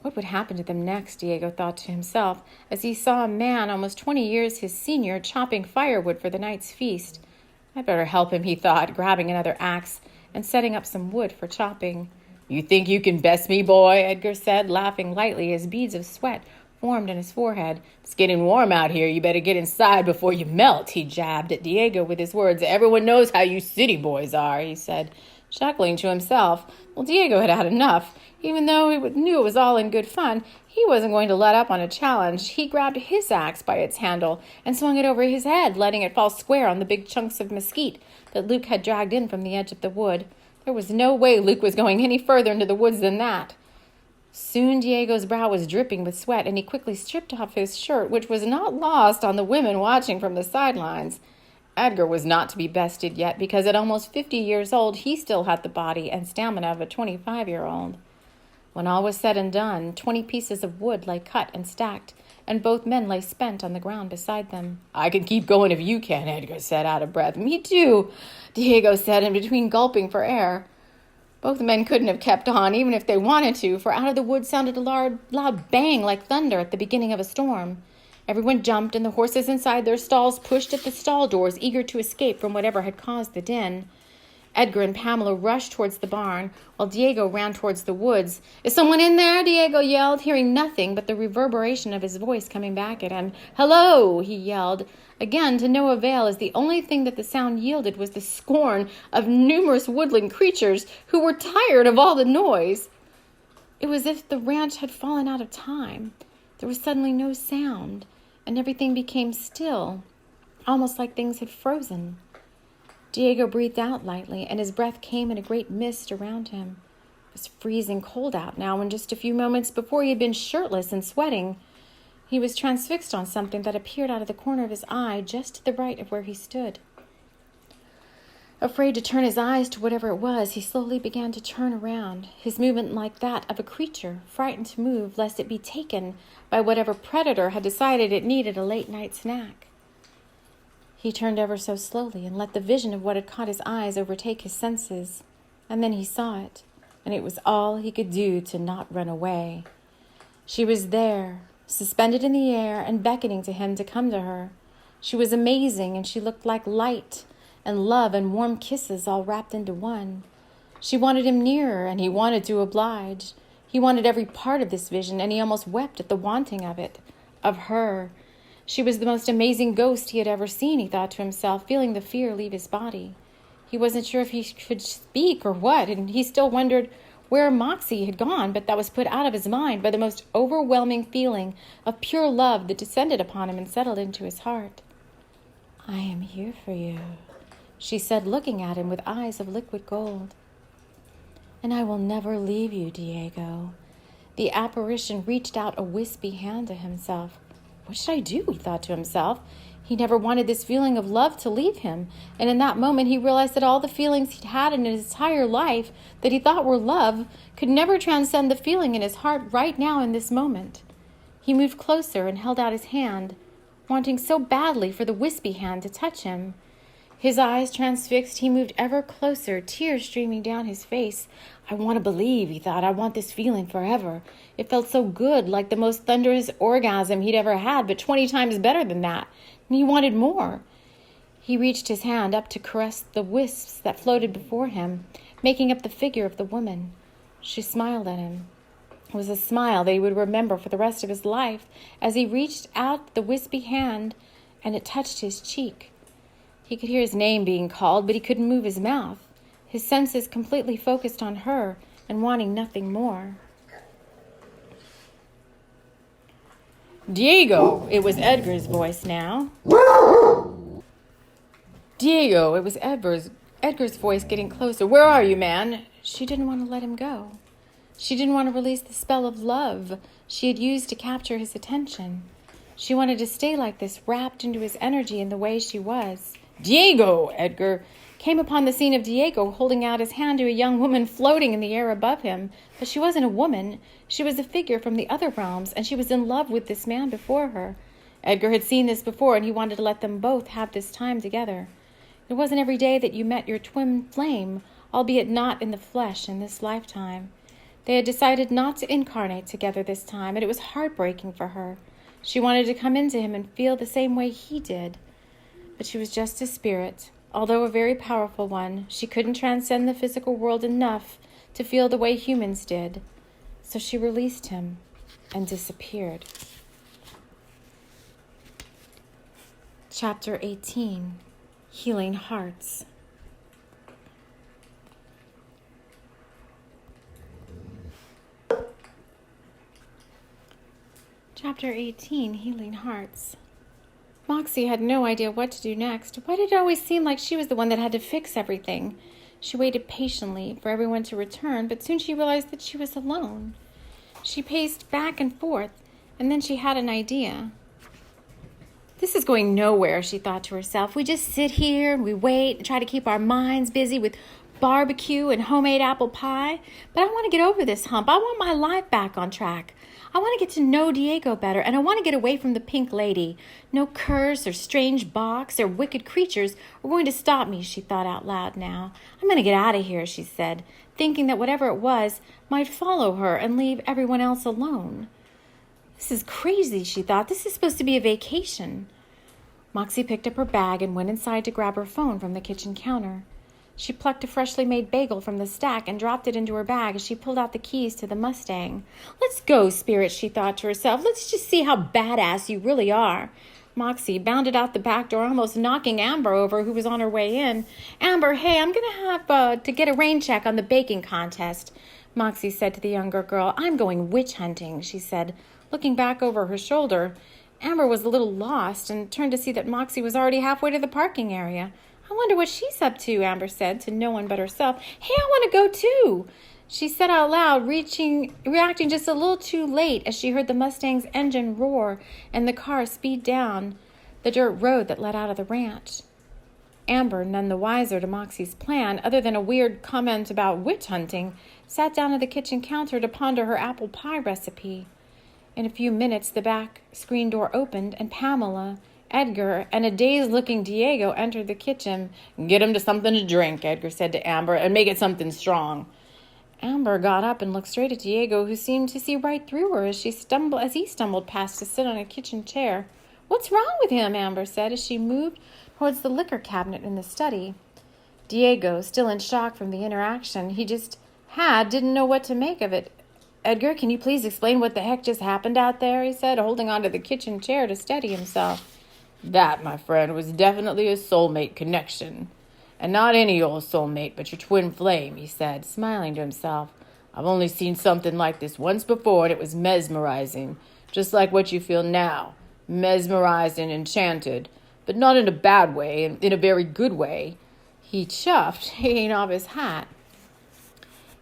What would happen to them next, Diego thought to himself, as he saw a man almost 20 years his senior chopping firewood for the night's feast. I'd better help him, he thought, grabbing another axe and setting up some wood for chopping. You think you can best me, boy? Edgar said, laughing lightly as beads of sweat formed in his forehead. It's getting warm out here. You better get inside before you melt, he jabbed at Diego with his words. Everyone knows how you city boys are, he said, chuckling to himself. Well, Diego had had enough. Even though he knew it was all in good fun, he wasn't going to let up on a challenge. He grabbed his axe by its handle and swung it over his head, letting it fall square on the big chunks of mesquite that Luke had dragged in from the edge of the wood. There was no way Luke was going any further into the woods than that. Soon Diego's brow was dripping with sweat, and he quickly stripped off his shirt, which was not lost on the women watching from the sidelines. Edgar was not to be bested yet, because at almost 50 years old, he still had the body and stamina of a 25-year-old. When all was said and done, 20 pieces of wood lay cut and stacked, and both men lay spent on the ground beside them. I can keep going if you can, Edgar said, out of breath. Me too, Diego said, in between gulping for air. Both men couldn't have kept on, even if they wanted to, for out of the woods sounded a loud bang like thunder at the beginning of a storm. Everyone jumped, and the horses inside their stalls pushed at the stall doors, eager to escape from whatever had caused the din. Edgar and Pamela rushed towards the barn, while Diego ran towards the woods. "Is someone in there?" Diego yelled, hearing nothing but the reverberation of his voice coming back at him. "Hello," he yelled, again to no avail, as the only thing that the sound yielded was the scorn of numerous woodland creatures who were tired of all the noise. It was as if the ranch had fallen out of time. There was suddenly no sound, and everything became still, almost like things had frozen. Diego breathed out lightly, and his breath came in a great mist around him. It was freezing cold out now, and just a few moments before he had been shirtless and sweating. He was transfixed on something that appeared out of the corner of his eye just to the right of where he stood. Afraid to turn his eyes to whatever it was, he slowly began to turn around, his movement like that of a creature frightened to move lest it be taken by whatever predator had decided it needed a late-night snack. He turned ever so slowly and let the vision of what had caught his eyes overtake his senses. And then he saw it, and it was all he could do to not run away. She was there, suspended in the air and beckoning to him to come to her. She was amazing, and she looked like light and love and warm kisses all wrapped into one. She wanted him nearer, and he wanted to oblige. He wanted every part of this vision, and he almost wept at the wanting of it, of her. She was the most amazing ghost he had ever seen, he thought to himself, feeling the fear leave his body. He wasn't sure if he could speak or what, and he still wondered where Moxie had gone, but that was put out of his mind by the most overwhelming feeling of pure love that descended upon him and settled into his heart. "I am here for you," she said, looking at him with eyes of liquid gold. "And I will never leave you, Diego." The apparition reached out a wispy hand to himself. What should I do? He thought to himself. He never wanted this feeling of love to leave him, and in that moment he realized that all the feelings he'd had in his entire life that he thought were love could never transcend the feeling in his heart right now in this moment. He moved closer and held out his hand, wanting so badly for the wispy hand to touch him. His eyes transfixed, he moved ever closer, tears streaming down his face. "I want to believe," he thought. "I want this feeling forever." It felt so good, like the most thunderous orgasm he'd ever had, but 20 times better than that. And he wanted more. He reached his hand up to caress the wisps that floated before him, making up the figure of the woman. She smiled at him. It was a smile that he would remember for the rest of his life as he reached out the wispy hand and it touched his cheek. He could hear his name being called, but he couldn't move his mouth. His senses completely focused on her and wanting nothing more. "Diego!" It was Edgar's voice now. "Diego!" It was Edgar's voice getting closer. "Where are you, man?" She didn't want to let him go. She didn't want to release the spell of love she had used to capture his attention. She wanted to stay like this, wrapped into his energy in the way she was. "Diego!" Edgar came upon the scene of Diego holding out his hand to a young woman floating in the air above him. But she wasn't a woman. She was a figure from the other realms, and she was in love with this man before her. Edgar had seen this before, and he wanted to let them both have this time together. It wasn't every day that you met your twin flame, albeit not in the flesh in this lifetime. They had decided not to incarnate together this time, and it was heartbreaking for her. She wanted to come into him and feel the same way he did. But she was just a spirit. Although a very powerful one, she couldn't transcend the physical world enough to feel the way humans did. So she released him and disappeared. Chapter 18, Healing Hearts. Chapter 18, Healing Hearts. Moxie had no idea what to do next. Why did it always seem like she was the one that had to fix everything? She waited patiently for everyone to return, but soon she realized that she was alone. She paced back and forth, and then she had an idea. "This is going nowhere," she thought to herself. "We just sit here and we wait and try to keep our minds busy with barbecue and homemade apple pie. But I want to get over this hump. I want my life back on track. I want to get to know Diego better, and I want to get away from the pink lady. No curse or strange box or wicked creatures are going to stop me," she thought out loud now. "I'm going to get out of here," she said, thinking that whatever it was might follow her and leave everyone else alone. "This is crazy," she thought. "This is supposed to be a vacation." Moxie picked up her bag and went inside to grab her phone from the kitchen counter. She plucked a freshly made bagel from the stack and dropped it into her bag as she pulled out the keys to the Mustang. "Let's go, Spirit," she thought to herself. "Let's just see how badass you really are." Moxie bounded out the back door, almost knocking Amber over, who was on her way in. "Amber, hey, I'm going to have to get a rain check on the baking contest," Moxie said to the younger girl. "I'm going witch hunting," she said, looking back over her shoulder. Amber was a little lost and turned to see that Moxie was already halfway to the parking area. "I wonder what she's up to," Amber said to no one but herself. "Hey, I want to go too," she said out loud, reacting just a little too late as she heard the Mustang's engine roar and the car speed down the dirt road that led out of the ranch. Amber, none the wiser to Moxie's plan, other than a weird comment about witch hunting, sat down at the kitchen counter to ponder her apple pie recipe. In a few minutes, the back screen door opened, and Pamela, Edgar, and a dazed-looking Diego entered the kitchen. "Get him to something to drink," Edgar said to Amber, "and make it something strong." Amber got up and looked straight at Diego, who seemed to see right through her as he stumbled past to sit on a kitchen chair. "What's wrong with him?" Amber said as she moved towards the liquor cabinet in the study. Diego, still in shock from the interaction he just had, didn't know what to make of it. "Edgar, can you please explain what the heck just happened out there?" he said, holding onto the kitchen chair to steady himself. "That, my friend, was definitely a soulmate connection. And not any old soulmate, but your twin flame," he said, smiling to himself. "I've only seen something like this once before, and it was mesmerizing, just like what you feel now. Mesmerized and enchanted, but not in a bad way, in a very good way." He chuffed, taking off his hat.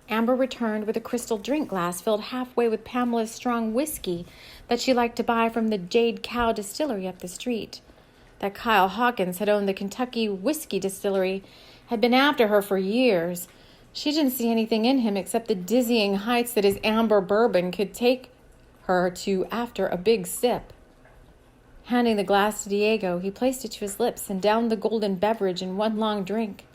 Amber returned with a crystal drink glass filled halfway with Pamela's strong whiskey that she liked to buy from the Jade Cow distillery up the street. That Kyle Hawkins had owned the Kentucky whiskey distillery had been after her for years. She didn't see anything in him except the dizzying heights that his amber bourbon could take her to after a big sip. Handing the glass to Diego, he placed it to his lips and downed the golden beverage in one long drink.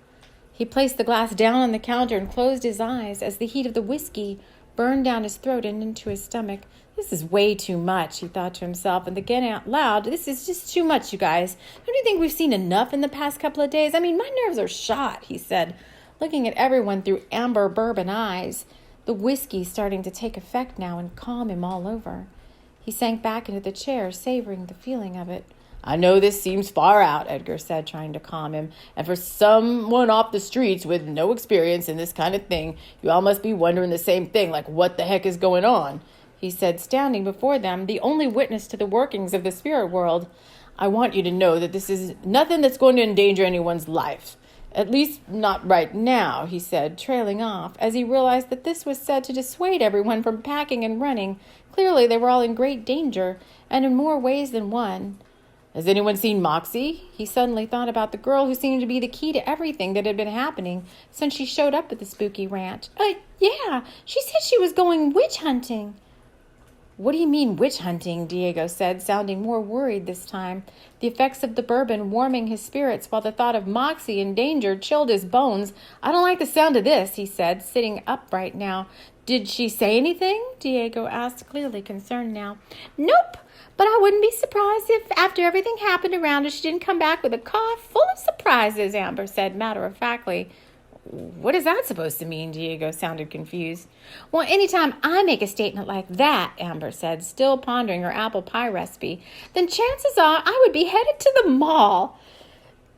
He placed the glass down on the counter and closed his eyes as the heat of the whiskey burned down his throat and into his stomach. "This is way too much," he thought to himself, and again out loud, "This is just too much, you guys. Don't you think we've seen enough in the past couple of days? I mean, my nerves are shot," he said, looking at everyone through amber bourbon eyes, the whiskey starting to take effect now and calm him all over. He sank back into the chair, savoring the feeling of it. "I know this seems far out," Edgar said, trying to calm him. "And for someone off the streets with no experience in this kind of thing, you all must be wondering the same thing, like what the heck is going on?" he said, standing before them, the only witness to the workings of the spirit world. "I want you to know that this is nothing that's going to endanger anyone's life. At least not right now," he said, trailing off, as he realized that this was said to dissuade everyone from packing and running. Clearly, they were all in great danger, and in more ways than one. "Has anyone seen Moxie?" He suddenly thought about the girl who seemed to be the key to everything that had been happening since she showed up at the spooky ranch. Yeah, she said she was going witch hunting." "What do you mean, witch hunting?" Diego said, sounding more worried this time, the effects of the bourbon warming his spirits while the thought of Moxie in danger chilled his bones. "I don't like the sound of this," he said, sitting upright now. "Did she say anything?" Diego asked, clearly concerned now. "Nope, but I wouldn't be surprised if after everything happened around her she didn't come back with a car full of surprises," Amber said matter-of-factly. "What is that supposed to mean?" Diego sounded confused. "Well, anytime I make a statement like that," Amber said, still pondering her apple pie recipe, "then chances are I would be headed to the mall."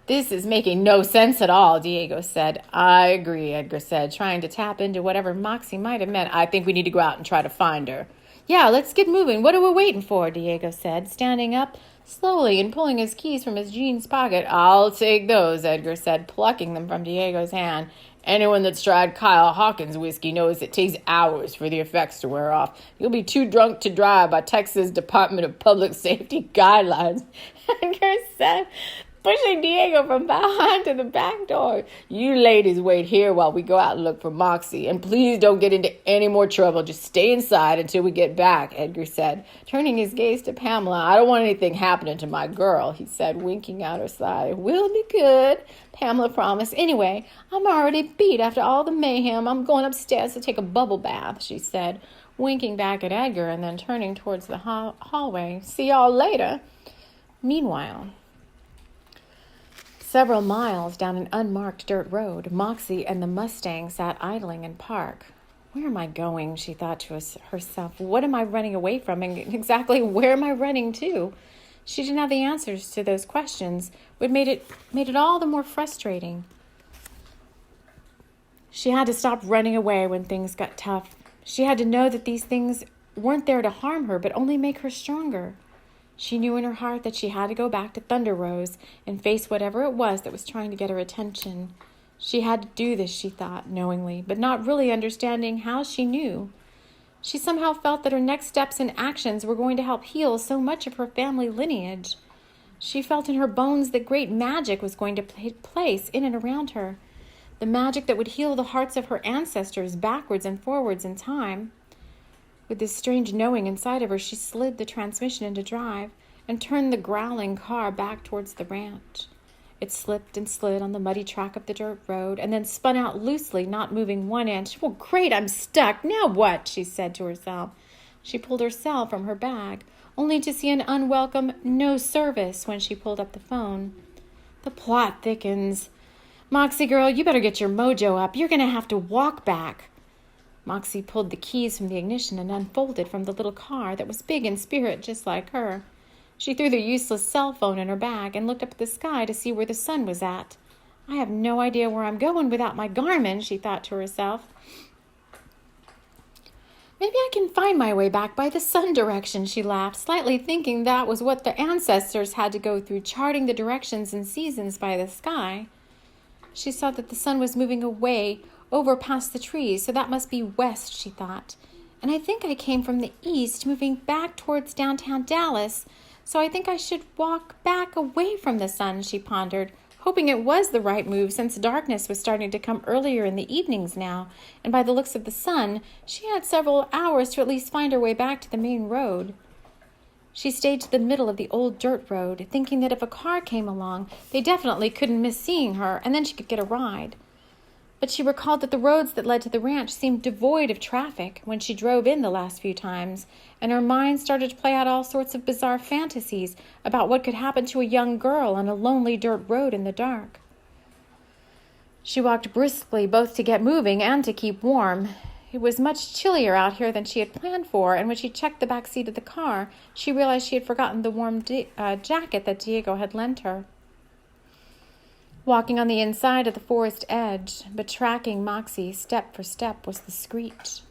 "This is making no sense at all," Diego said. "I agree," Edgar said, trying to tap into whatever Moxie might have meant. "I think we need to go out and try to find her." "Yeah, let's get moving. What are we waiting for?" Diego said, standing up slowly and pulling his keys from his jeans pocket. "I'll take those," Edgar said, plucking them from Diego's hand. "Anyone that's tried Kyle Hawkins whiskey knows it takes hours for the effects to wear off. You'll be too drunk to drive by Texas Department of Public Safety guidelines," Edgar said, pushing Diego from behind to the back door. "You ladies wait here while we go out and look for Moxie. And please don't get into any more trouble. Just stay inside until we get back," Edgar said, turning his gaze to Pamela. "I don't want anything happening to my girl," he said, winking out her side. "We'll be good," Pamela promised. "Anyway, I'm already beat after all the mayhem. I'm going upstairs to take a bubble bath," she said, winking back at Edgar and then turning towards the hallway. "See y'all later." Meanwhile, Several miles down an unmarked dirt road, Moxie and the Mustang sat idling in park. Where am I going? She thought to herself. What am I running away from? And exactly where am I running to? She didn't have the answers to those questions, which made it all the more frustrating. She had to stop running away when things got tough. She had to know that these things weren't there to harm her, but only make her stronger. She knew in her heart that she had to go back to Thunder Rose and face whatever it was that was trying to get her attention. She had to do this, she thought, knowingly, but not really understanding how she knew. She somehow felt that her next steps and actions were going to help heal so much of her family lineage. She felt in her bones that great magic was going to take place in and around her, the magic that would heal the hearts of her ancestors backwards and forwards in time. With this strange knowing inside of her, she slid the transmission into drive and turned the growling car back towards the ranch. It slipped and slid on the muddy track of the dirt road and then spun out loosely, not moving 1 inch. Well, great, I'm stuck. Now what? She said to herself. She pulled her cell from her bag, only to see an unwelcome no service when she pulled up the phone. The plot thickens. Moxie girl, you better get your mojo up. You're going to have to walk back. Moxie pulled the keys from the ignition and unfolded from the little car that was big in spirit just like her. She threw the useless cell phone in her bag and looked up at the sky to see where the sun was at. I have no idea where I'm going without my Garmin, she thought to herself. Maybe I can find my way back by the sun direction, she laughed, slightly thinking that was what the ancestors had to go through, charting the directions and seasons by the sky. She saw that the sun was moving away over past the trees, so that must be west, she thought. And I think I came from the east, moving back towards downtown Dallas, so I think I should walk back away from the sun, she pondered, hoping it was the right move since darkness was starting to come earlier in the evenings now, and by the looks of the sun, she had several hours to at least find her way back to the main road. She stayed to the middle of the old dirt road, thinking that if a car came along, they definitely couldn't miss seeing her, and then she could get a ride. But she recalled that the roads that led to the ranch seemed devoid of traffic when she drove in the last few times, and her mind started to play out all sorts of bizarre fantasies about what could happen to a young girl on a lonely dirt road in the dark. She walked briskly, both to get moving and to keep warm. It was much chillier out here than she had planned for, and when she checked the back seat of the car, she realized she had forgotten the warm jacket that Diego had lent her. Walking on the inside of the forest edge, but tracking Moxie step for step, was the Screech.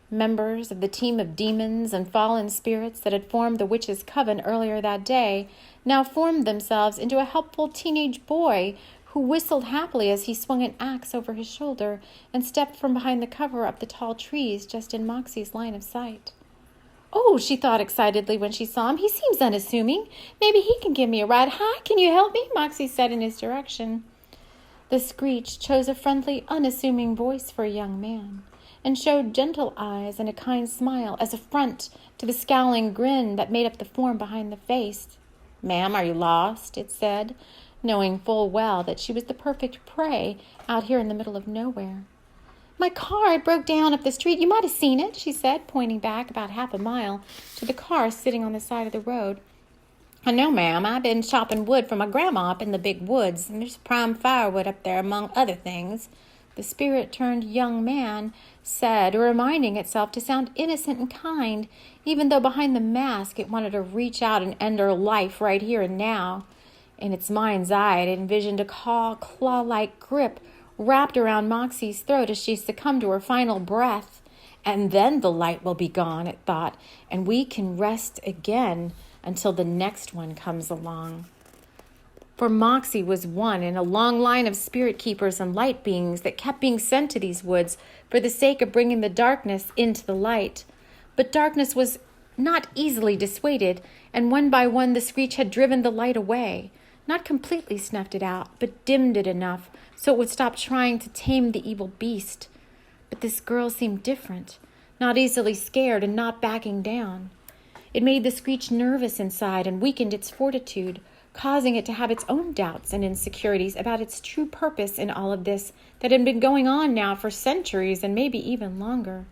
Members of the team of demons and fallen spirits that had formed the witch's coven earlier that day now formed themselves into a helpful teenage boy who whistled happily as he swung an axe over his shoulder and stepped from behind the cover of the tall trees just in Moxie's line of sight. Oh, she thought excitedly when she saw him. He seems unassuming. Maybe he can give me a ride. Hi, can you help me? Moxie said in his direction. The Screech chose a friendly, unassuming voice for a young man and showed gentle eyes and a kind smile as a front to the scowling grin that made up the form behind the face. Ma'am, are you lost? It said, knowing full well that she was the perfect prey out here in the middle of nowhere. My car broke down up the street. You might have seen it, she said, pointing back about half a mile to the car sitting on the side of the road. No, ma'am. I've been chopping wood for my grandma up in the big woods, and there's prime firewood up there, among other things. The spirit-turned young man said, reminding itself to sound innocent and kind, even though behind the mask it wanted to reach out and end her life right here and now. In its mind's eye, it envisioned a claw-like grip wrapped around Moxie's throat as she succumbed to her final breath. And then the light will be gone, it thought, and we can rest again until the next one comes along. For Moxie was one in a long line of spirit keepers and light beings that kept being sent to these woods for the sake of bringing the darkness into the light. But darkness was not easily dissuaded, and one by one the Screech had driven the light away. Not completely snuffed it out, but dimmed it enough so it would stop trying to tame the evil beast. But this girl seemed different, not easily scared and not backing down. It made the Screech nervous inside and weakened its fortitude, causing it to have its own doubts and insecurities about its true purpose in all of this that had been going on now for centuries and maybe even longer.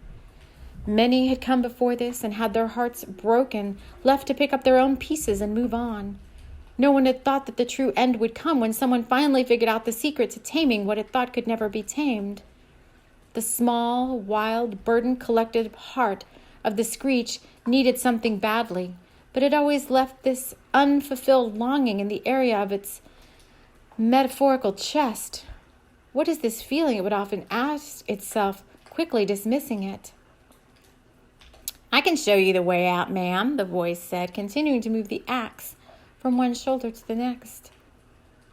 Many had come before this and had their hearts broken, left to pick up their own pieces and move on. No one had thought that the true end would come when someone finally figured out the secret to taming what it thought could never be tamed. The small, wild, burden-collected heart of the Screech needed something badly, but it always left this unfulfilled longing in the area of its metaphorical chest. What is this feeling? It would often ask itself, quickly dismissing it. "I can show you the way out, ma'am," the voice said, continuing to move the axe from one shoulder to the next.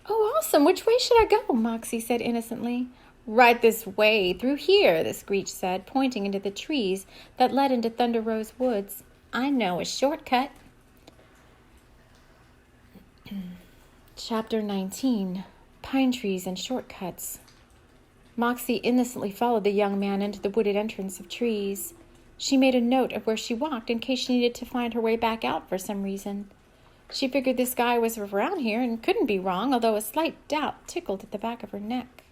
"Oh, awesome. Which way should I go?" Moxie said innocently. "Right this way, through here," the Screech said, pointing into the trees that led into Thunder Rose Woods. "I know a shortcut." Chapter 19, Pine Trees and Shortcuts. Moxie innocently followed the young man into the wooded entrance of trees. She made a note of where she walked in case she needed to find her way back out for some reason. She figured this guy was around here and couldn't be wrong, although a slight doubt tickled at the back of her neck.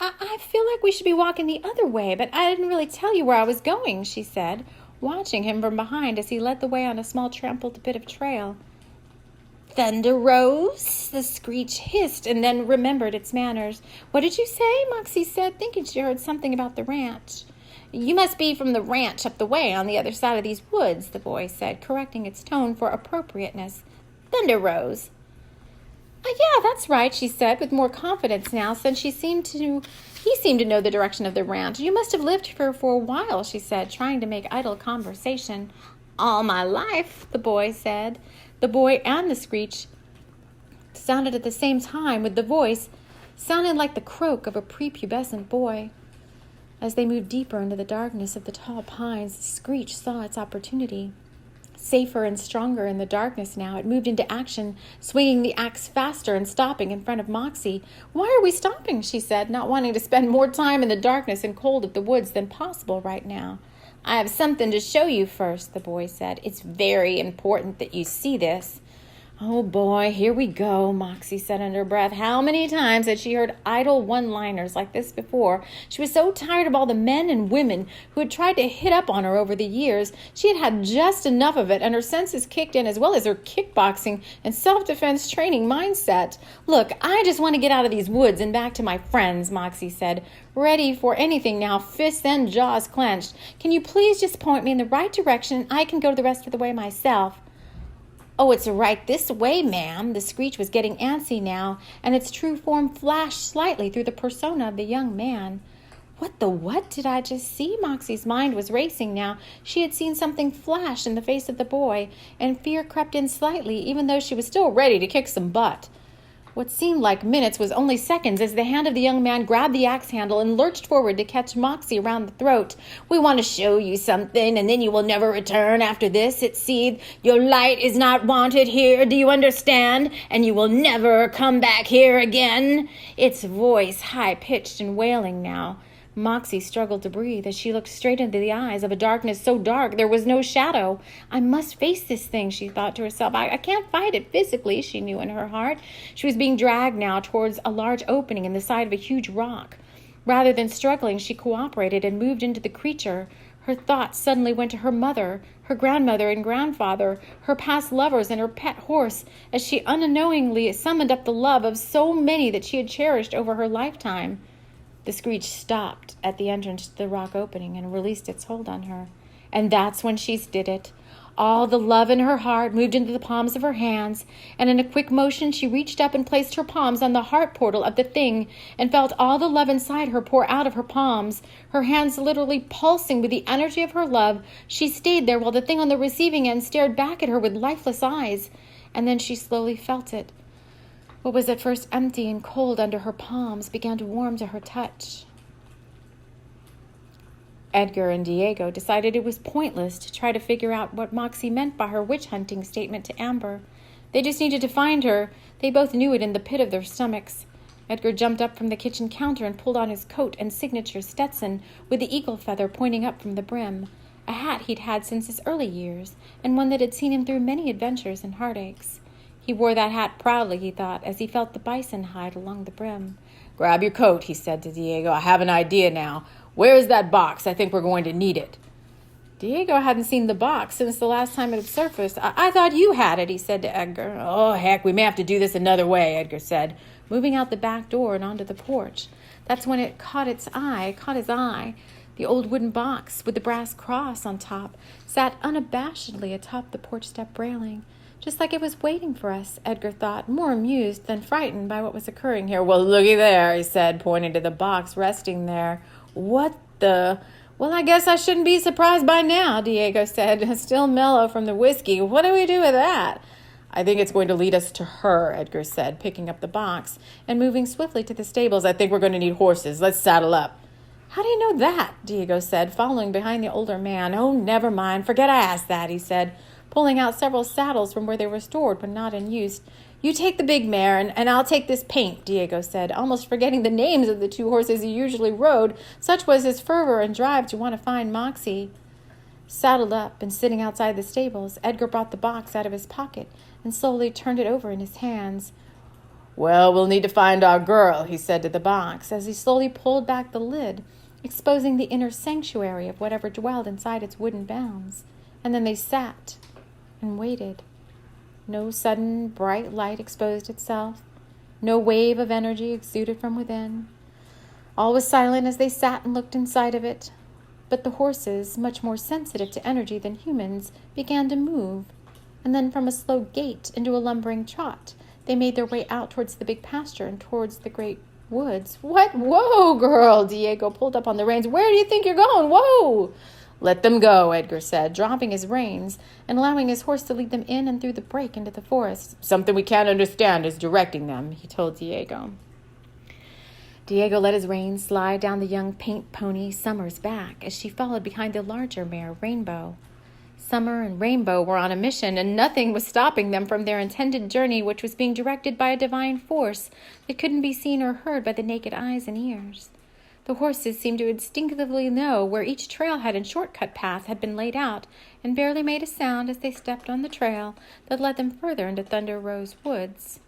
I feel like we should be walking the other way, but I didn't really tell you where I was going," she said, watching him from behind as he led the way on a small trampled bit of trail. "Thunder Rose?" the Screech hissed and then remembered its manners. "What did you say?" Moxie said, thinking she heard something about the ranch. "You must be from the ranch up the way on the other side of these woods," the boy said, correcting its tone for appropriateness. "Thunder Rose." "Yeah, that's right," she said, with more confidence now, since he seemed to know the direction of the ranch. "You must have lived here for a while," she said, trying to make idle conversation. "All my life," the boy said. The boy and the Screech sounded at the same time, with the voice sounding like the croak of a prepubescent boy. As they moved deeper into the darkness of the tall pines, the Screech saw its opportunity. Safer and stronger in the darkness now, it moved into action, swinging the axe faster and stopping in front of Moxie. "Why are we stopping?" she said, not wanting to spend more time in the darkness and cold of the woods than possible right now. "I have something to show you first," the boy said. "It's very important that you see this." "Oh boy, here we go," Moxie said under her breath. How many times had she heard idle one-liners like this before? She was so tired of all the men and women who had tried to hit up on her over the years. She had had just enough of it, and her senses kicked in as well as her kickboxing and self-defense training mindset. "Look, I just want to get out of these woods and back to my friends," Moxie said, ready for anything now, fists and jaws clenched. "Can you please just point me in the right direction? I can go the rest of the way myself." "Oh, it's right this way, ma'am." The Screech was getting antsy now, and its true form flashed slightly through the persona of the young man. What did I just see? Moxie's mind was racing now. She had seen something flash in the face of the boy, and fear crept in slightly, even though she was still ready to kick some butt. What seemed like minutes was only seconds as the hand of the young man grabbed the axe handle and lurched forward to catch Moxie around the throat. "We want to show you something, and then you will never return after this," it seethed. "Your light is not wanted here, do you understand? And you will never come back here again." Its voice high-pitched and wailing now. Moxie struggled to breathe as she looked straight into the eyes of a darkness so dark there was no shadow. "I must face this thing," she thought to herself. I can't fight it physically," she knew in her heart. She was being dragged now towards a large opening in the side of a huge rock. Rather than struggling, she cooperated and moved into the creature. Her thoughts suddenly went to her mother, her grandmother and grandfather, her past lovers and her pet horse, as she unknowingly summoned up the love of so many that she had cherished over her lifetime. The Screech stopped at the entrance to the rock opening and released its hold on her. And that's when she did it. All the love in her heart moved into the palms of her hands, and in a quick motion she reached up and placed her palms on the heart portal of the thing and felt all the love inside her pour out of her palms. Her hands literally pulsing with the energy of her love, she stayed there while the thing on the receiving end stared back at her with lifeless eyes. And then she slowly felt it. What was at first empty and cold under her palms began to warm to her touch. Edgar and Diego decided it was pointless to try to figure out what Moxie meant by her witch-hunting statement to Amber. They just needed to find her. They both knew it in the pit of their stomachs. Edgar jumped up from the kitchen counter and pulled on his coat and signature Stetson with the eagle feather pointing up from the brim, a hat he'd had since his early years, and one that had seen him through many adventures and heartaches. He wore that hat proudly, he thought, as he felt the bison hide along the brim. "Grab your coat," he said to Diego. "I have an idea now. Where is that box? I think we're going to need it." Diego hadn't seen the box since the last time it had surfaced. I thought you had it, he said to Edgar. Oh, heck, we may have to do this another way, Edgar said, moving out the back door and onto the porch. That's when it caught his eye. The old wooden box with the brass cross on top sat unabashedly atop the porch step railing, just like it was waiting for us, Edgar thought, more amused than frightened by what was occurring here. Well, looky there, he said, pointing to the box resting there. What the... Well, I guess I shouldn't be surprised by now, Diego said, still mellow from the whiskey. What do we do with that? I think it's going to lead us to her, Edgar said, picking up the box and moving swiftly to the stables. I think we're going to need horses. Let's saddle up. How do you know that? Diego said, following behind the older man. Oh, never mind. Forget I asked that, he said, pulling out several saddles from where they were stored when not in use. You take the big mare, and I'll take this paint, Diego said, almost forgetting the names of the two horses he usually rode. Such was his fervor and drive to want to find Moxie. Saddled up and sitting outside the stables, Edgar brought the box out of his pocket and slowly turned it over in his hands. Well, we'll need to find our girl, he said to the box, as he slowly pulled back the lid, exposing the inner sanctuary of whatever dwelled inside its wooden bounds. And then they sat and waited. No sudden bright light exposed itself. No wave of energy exuded from within. All was silent as they sat and looked inside of it. But the horses, much more sensitive to energy than humans, began to move. And then from a slow gait into a lumbering trot, they made their way out towards the big pasture and towards the great woods. What? Whoa, girl! Diego pulled up on the reins. Where do you think you're going? Whoa! Let them go, Edgar said, dropping his reins and allowing his horse to lead them in and through the break into the forest. Something we can't understand is directing them, he told Diego. Diego let his reins slide down the young paint pony Summer's back as she followed behind the larger mare, Rainbow. Summer and Rainbow were on a mission, and nothing was stopping them from their intended journey, which was being directed by a divine force that couldn't be seen or heard by the naked eyes and ears. The horses seemed to instinctively know where each trailhead and shortcut path had been laid out, and barely made a sound as they stepped on the trail that led them further into Thunder Rose Woods.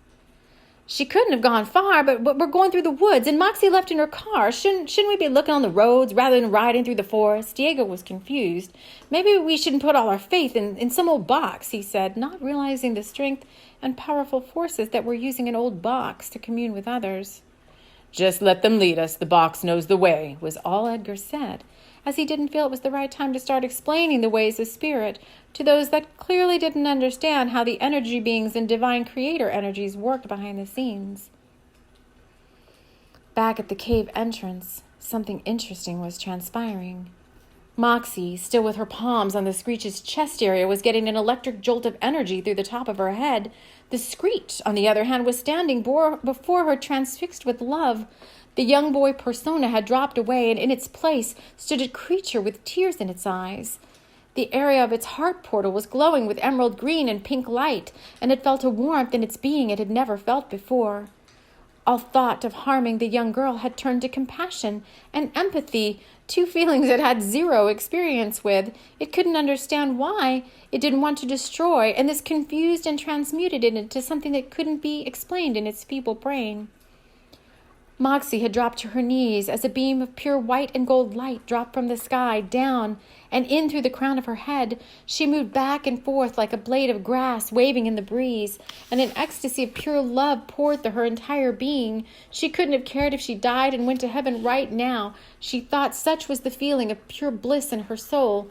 She couldn't have gone far, but we're going through the woods, and Moxie left in her car. Shouldn't we be looking on the roads rather than riding through the forest? Diego was confused. Maybe we shouldn't put all our faith in some old box, he said, not realizing the strength and powerful forces that were using an old box to commune with others. Just let them lead us. The box knows the way, was all Edgar said, as he didn't feel it was the right time to start explaining the ways of spirit to those that clearly didn't understand how the energy beings and divine creator energies worked behind the scenes. Back at the cave entrance, something interesting was transpiring. Moxie, still with her palms on the Screech's chest area, was getting an electric jolt of energy through the top of her head. The Screech, on the other hand, was standing before her transfixed with love. The young boy persona had dropped away, and in its place stood a creature with tears in its eyes. The area of its heart portal was glowing with emerald green and pink light, and it felt a warmth in its being it had never felt before. All thought of harming the young girl had turned to compassion and empathy, two feelings it had zero experience with. It couldn't understand why it didn't want to destroy, and this confused and transmuted it into something that couldn't be explained in its feeble brain. Moxie had dropped to her knees as a beam of pure white and gold light dropped from the sky down and in through the crown of her head. She moved back and forth like a blade of grass waving in the breeze, and an ecstasy of pure love poured through her entire being. She couldn't have cared if she died and went to heaven right now. She thought such was the feeling of pure bliss in her soul.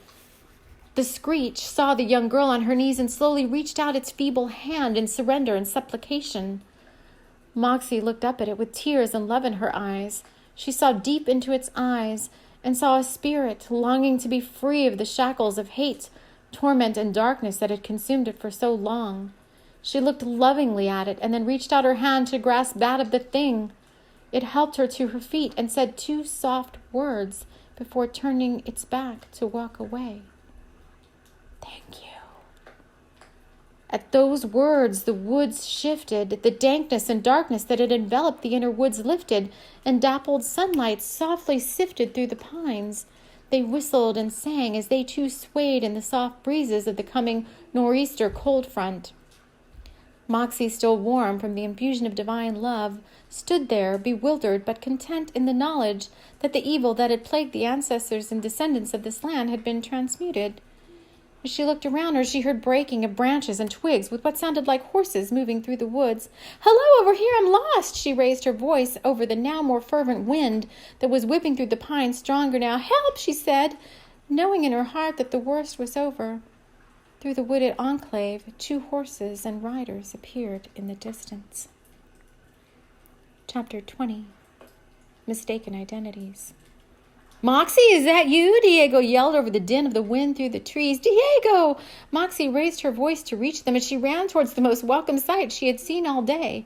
The Screech saw the young girl on her knees and slowly reached out its feeble hand in surrender and supplication. Moxie looked up at it with tears and love in her eyes. She saw deep into its eyes and saw a spirit longing to be free of the shackles of hate, torment, and darkness that had consumed it for so long. She looked lovingly at it and then reached out her hand to grasp that of the thing. It helped her to her feet and said two soft words before turning its back to walk away. "Thank you." At those words, the woods shifted. The dankness and darkness that had enveloped the inner woods lifted, and dappled sunlight softly sifted through the pines. They whistled and sang as they too swayed in the soft breezes of the coming nor'easter cold front. Moxie, still warm from the infusion of divine love, stood there, bewildered but content in the knowledge that the evil that had plagued the ancestors and descendants of this land had been transmuted. As she looked around her, she heard breaking of branches and twigs with what sounded like horses moving through the woods. "Hello, over here, I'm lost!" She raised her voice over the now more fervent wind that was whipping through the pines stronger now. "Help!" she said, knowing in her heart that the worst was over. Through the wooded enclave, 2 horses and riders appeared in the distance. Chapter 20. Mistaken Identities. "Moxie, is that you?" Diego yelled over the din of the wind through the trees. "Diego!" Moxie raised her voice to reach them, and she ran towards the most welcome sight she had seen all day.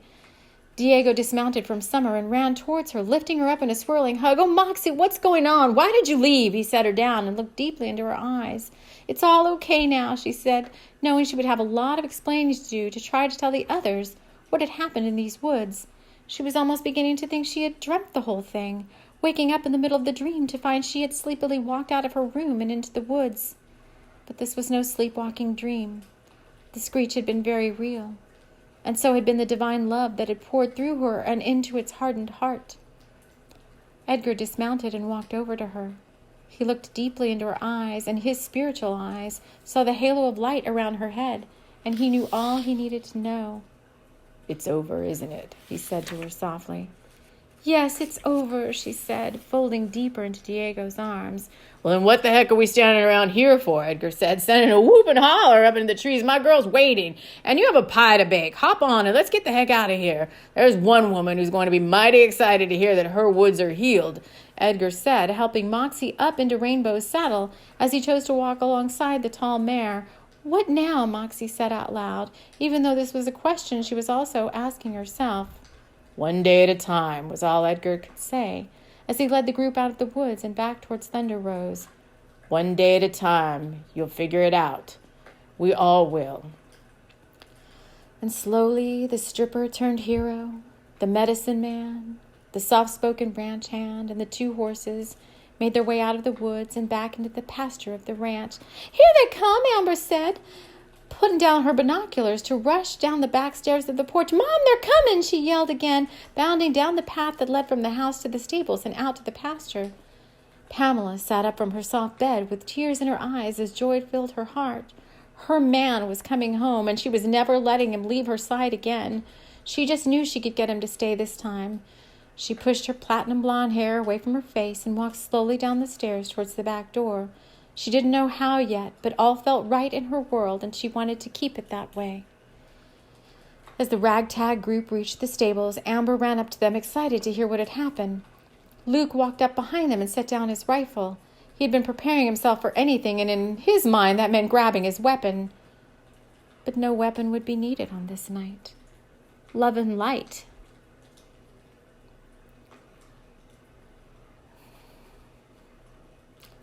Diego dismounted from Summer and ran towards her, lifting her up in a swirling hug. "Oh, Moxie, what's going on? Why did you leave?" He set her down and looked deeply into her eyes. "It's all okay now," she said, knowing she would have a lot of explaining to do to try to tell the others what had happened in these woods. She was almost beginning to think she had dreamt the whole thing, waking up in the middle of the dream to find she had sleepily walked out of her room and into the woods. But this was no sleepwalking dream. The screech had been very real, and so had been the divine love that had poured through her and into its hardened heart. Edgar dismounted and walked over to her. He looked deeply into her eyes, and his spiritual eyes saw the halo of light around her head, and he knew all he needed to know. "It's over, isn't it?" he said to her softly. "Yes, it's over," she said, folding deeper into Diego's arms. "Well, then what the heck are we standing around here for?" Edgar said, sending a whoop and holler up into the trees. "My girl's waiting, and you have a pie to bake. Hop on and let's get the heck out of here. There's one woman who's going to be mighty excited to hear that her woods are healed," Edgar said, helping Moxie up into Rainbow's saddle as he chose to walk alongside the tall mare. "What now?" Moxie said out loud, even though this was a question she was also asking herself. "One day at a time," was all Edgar could say, as he led the group out of the woods and back towards Thunder Rose. "One day at a time. You'll figure it out. We all will." And slowly the stripper turned hero, the medicine man, the soft-spoken ranch hand, and the 2 horses made their way out of the woods and back into the pasture of the ranch. "Here they come," Amber said, putting down her binoculars to rush down the back stairs of the porch. "Mom, they're coming!" she yelled again, bounding down the path that led from the house to the stables and out to the pasture. Pamela sat up from her soft bed with tears in her eyes as joy filled her heart. Her man was coming home, and she was never letting him leave her side again. She just knew she could get him to stay this time. She pushed her platinum blonde hair away from her face and walked slowly down the stairs towards the back door. She didn't know how yet, but all felt right in her world, and she wanted to keep it that way. As the ragtag group reached the stables, Amber ran up to them, excited to hear what had happened. Luke walked up behind them and set down his rifle. He had been preparing himself for anything, and in his mind that meant grabbing his weapon. But no weapon would be needed on this night. Love and light.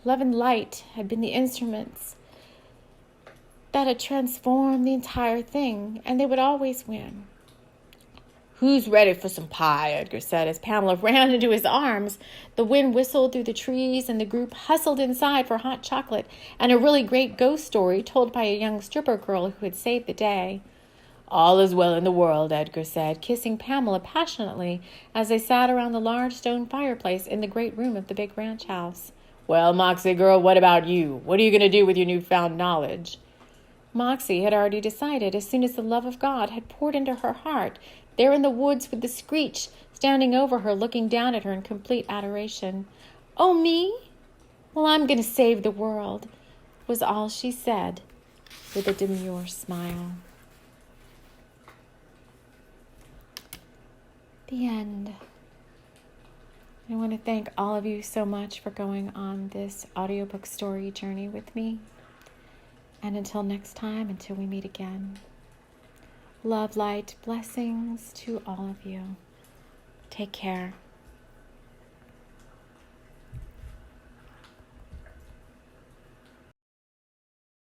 Love and light had been the instruments that had transformed the entire thing, and they would always win. "Who's ready for some pie?" Edgar said as Pamela ran into his arms. The wind whistled through the trees, and the group hustled inside for hot chocolate and a really great ghost story told by a young stripper girl who had saved the day. "All is well in the world," Edgar said, kissing Pamela passionately as they sat around the large stone fireplace in the great room of the big ranch house. "Well, Moxie girl, what about you? What are you going to do with your newfound knowledge?" Moxie had already decided as soon as the love of God had poured into her heart, there in the woods with the screech standing over her, looking down at her in complete adoration. "Oh, me? Well, I'm going to save the world," was all she said with a demure smile. The end. I want to thank all of you so much for going on this audiobook story journey with me. And until next time, until we meet again, love, light, blessings to all of you. Take care.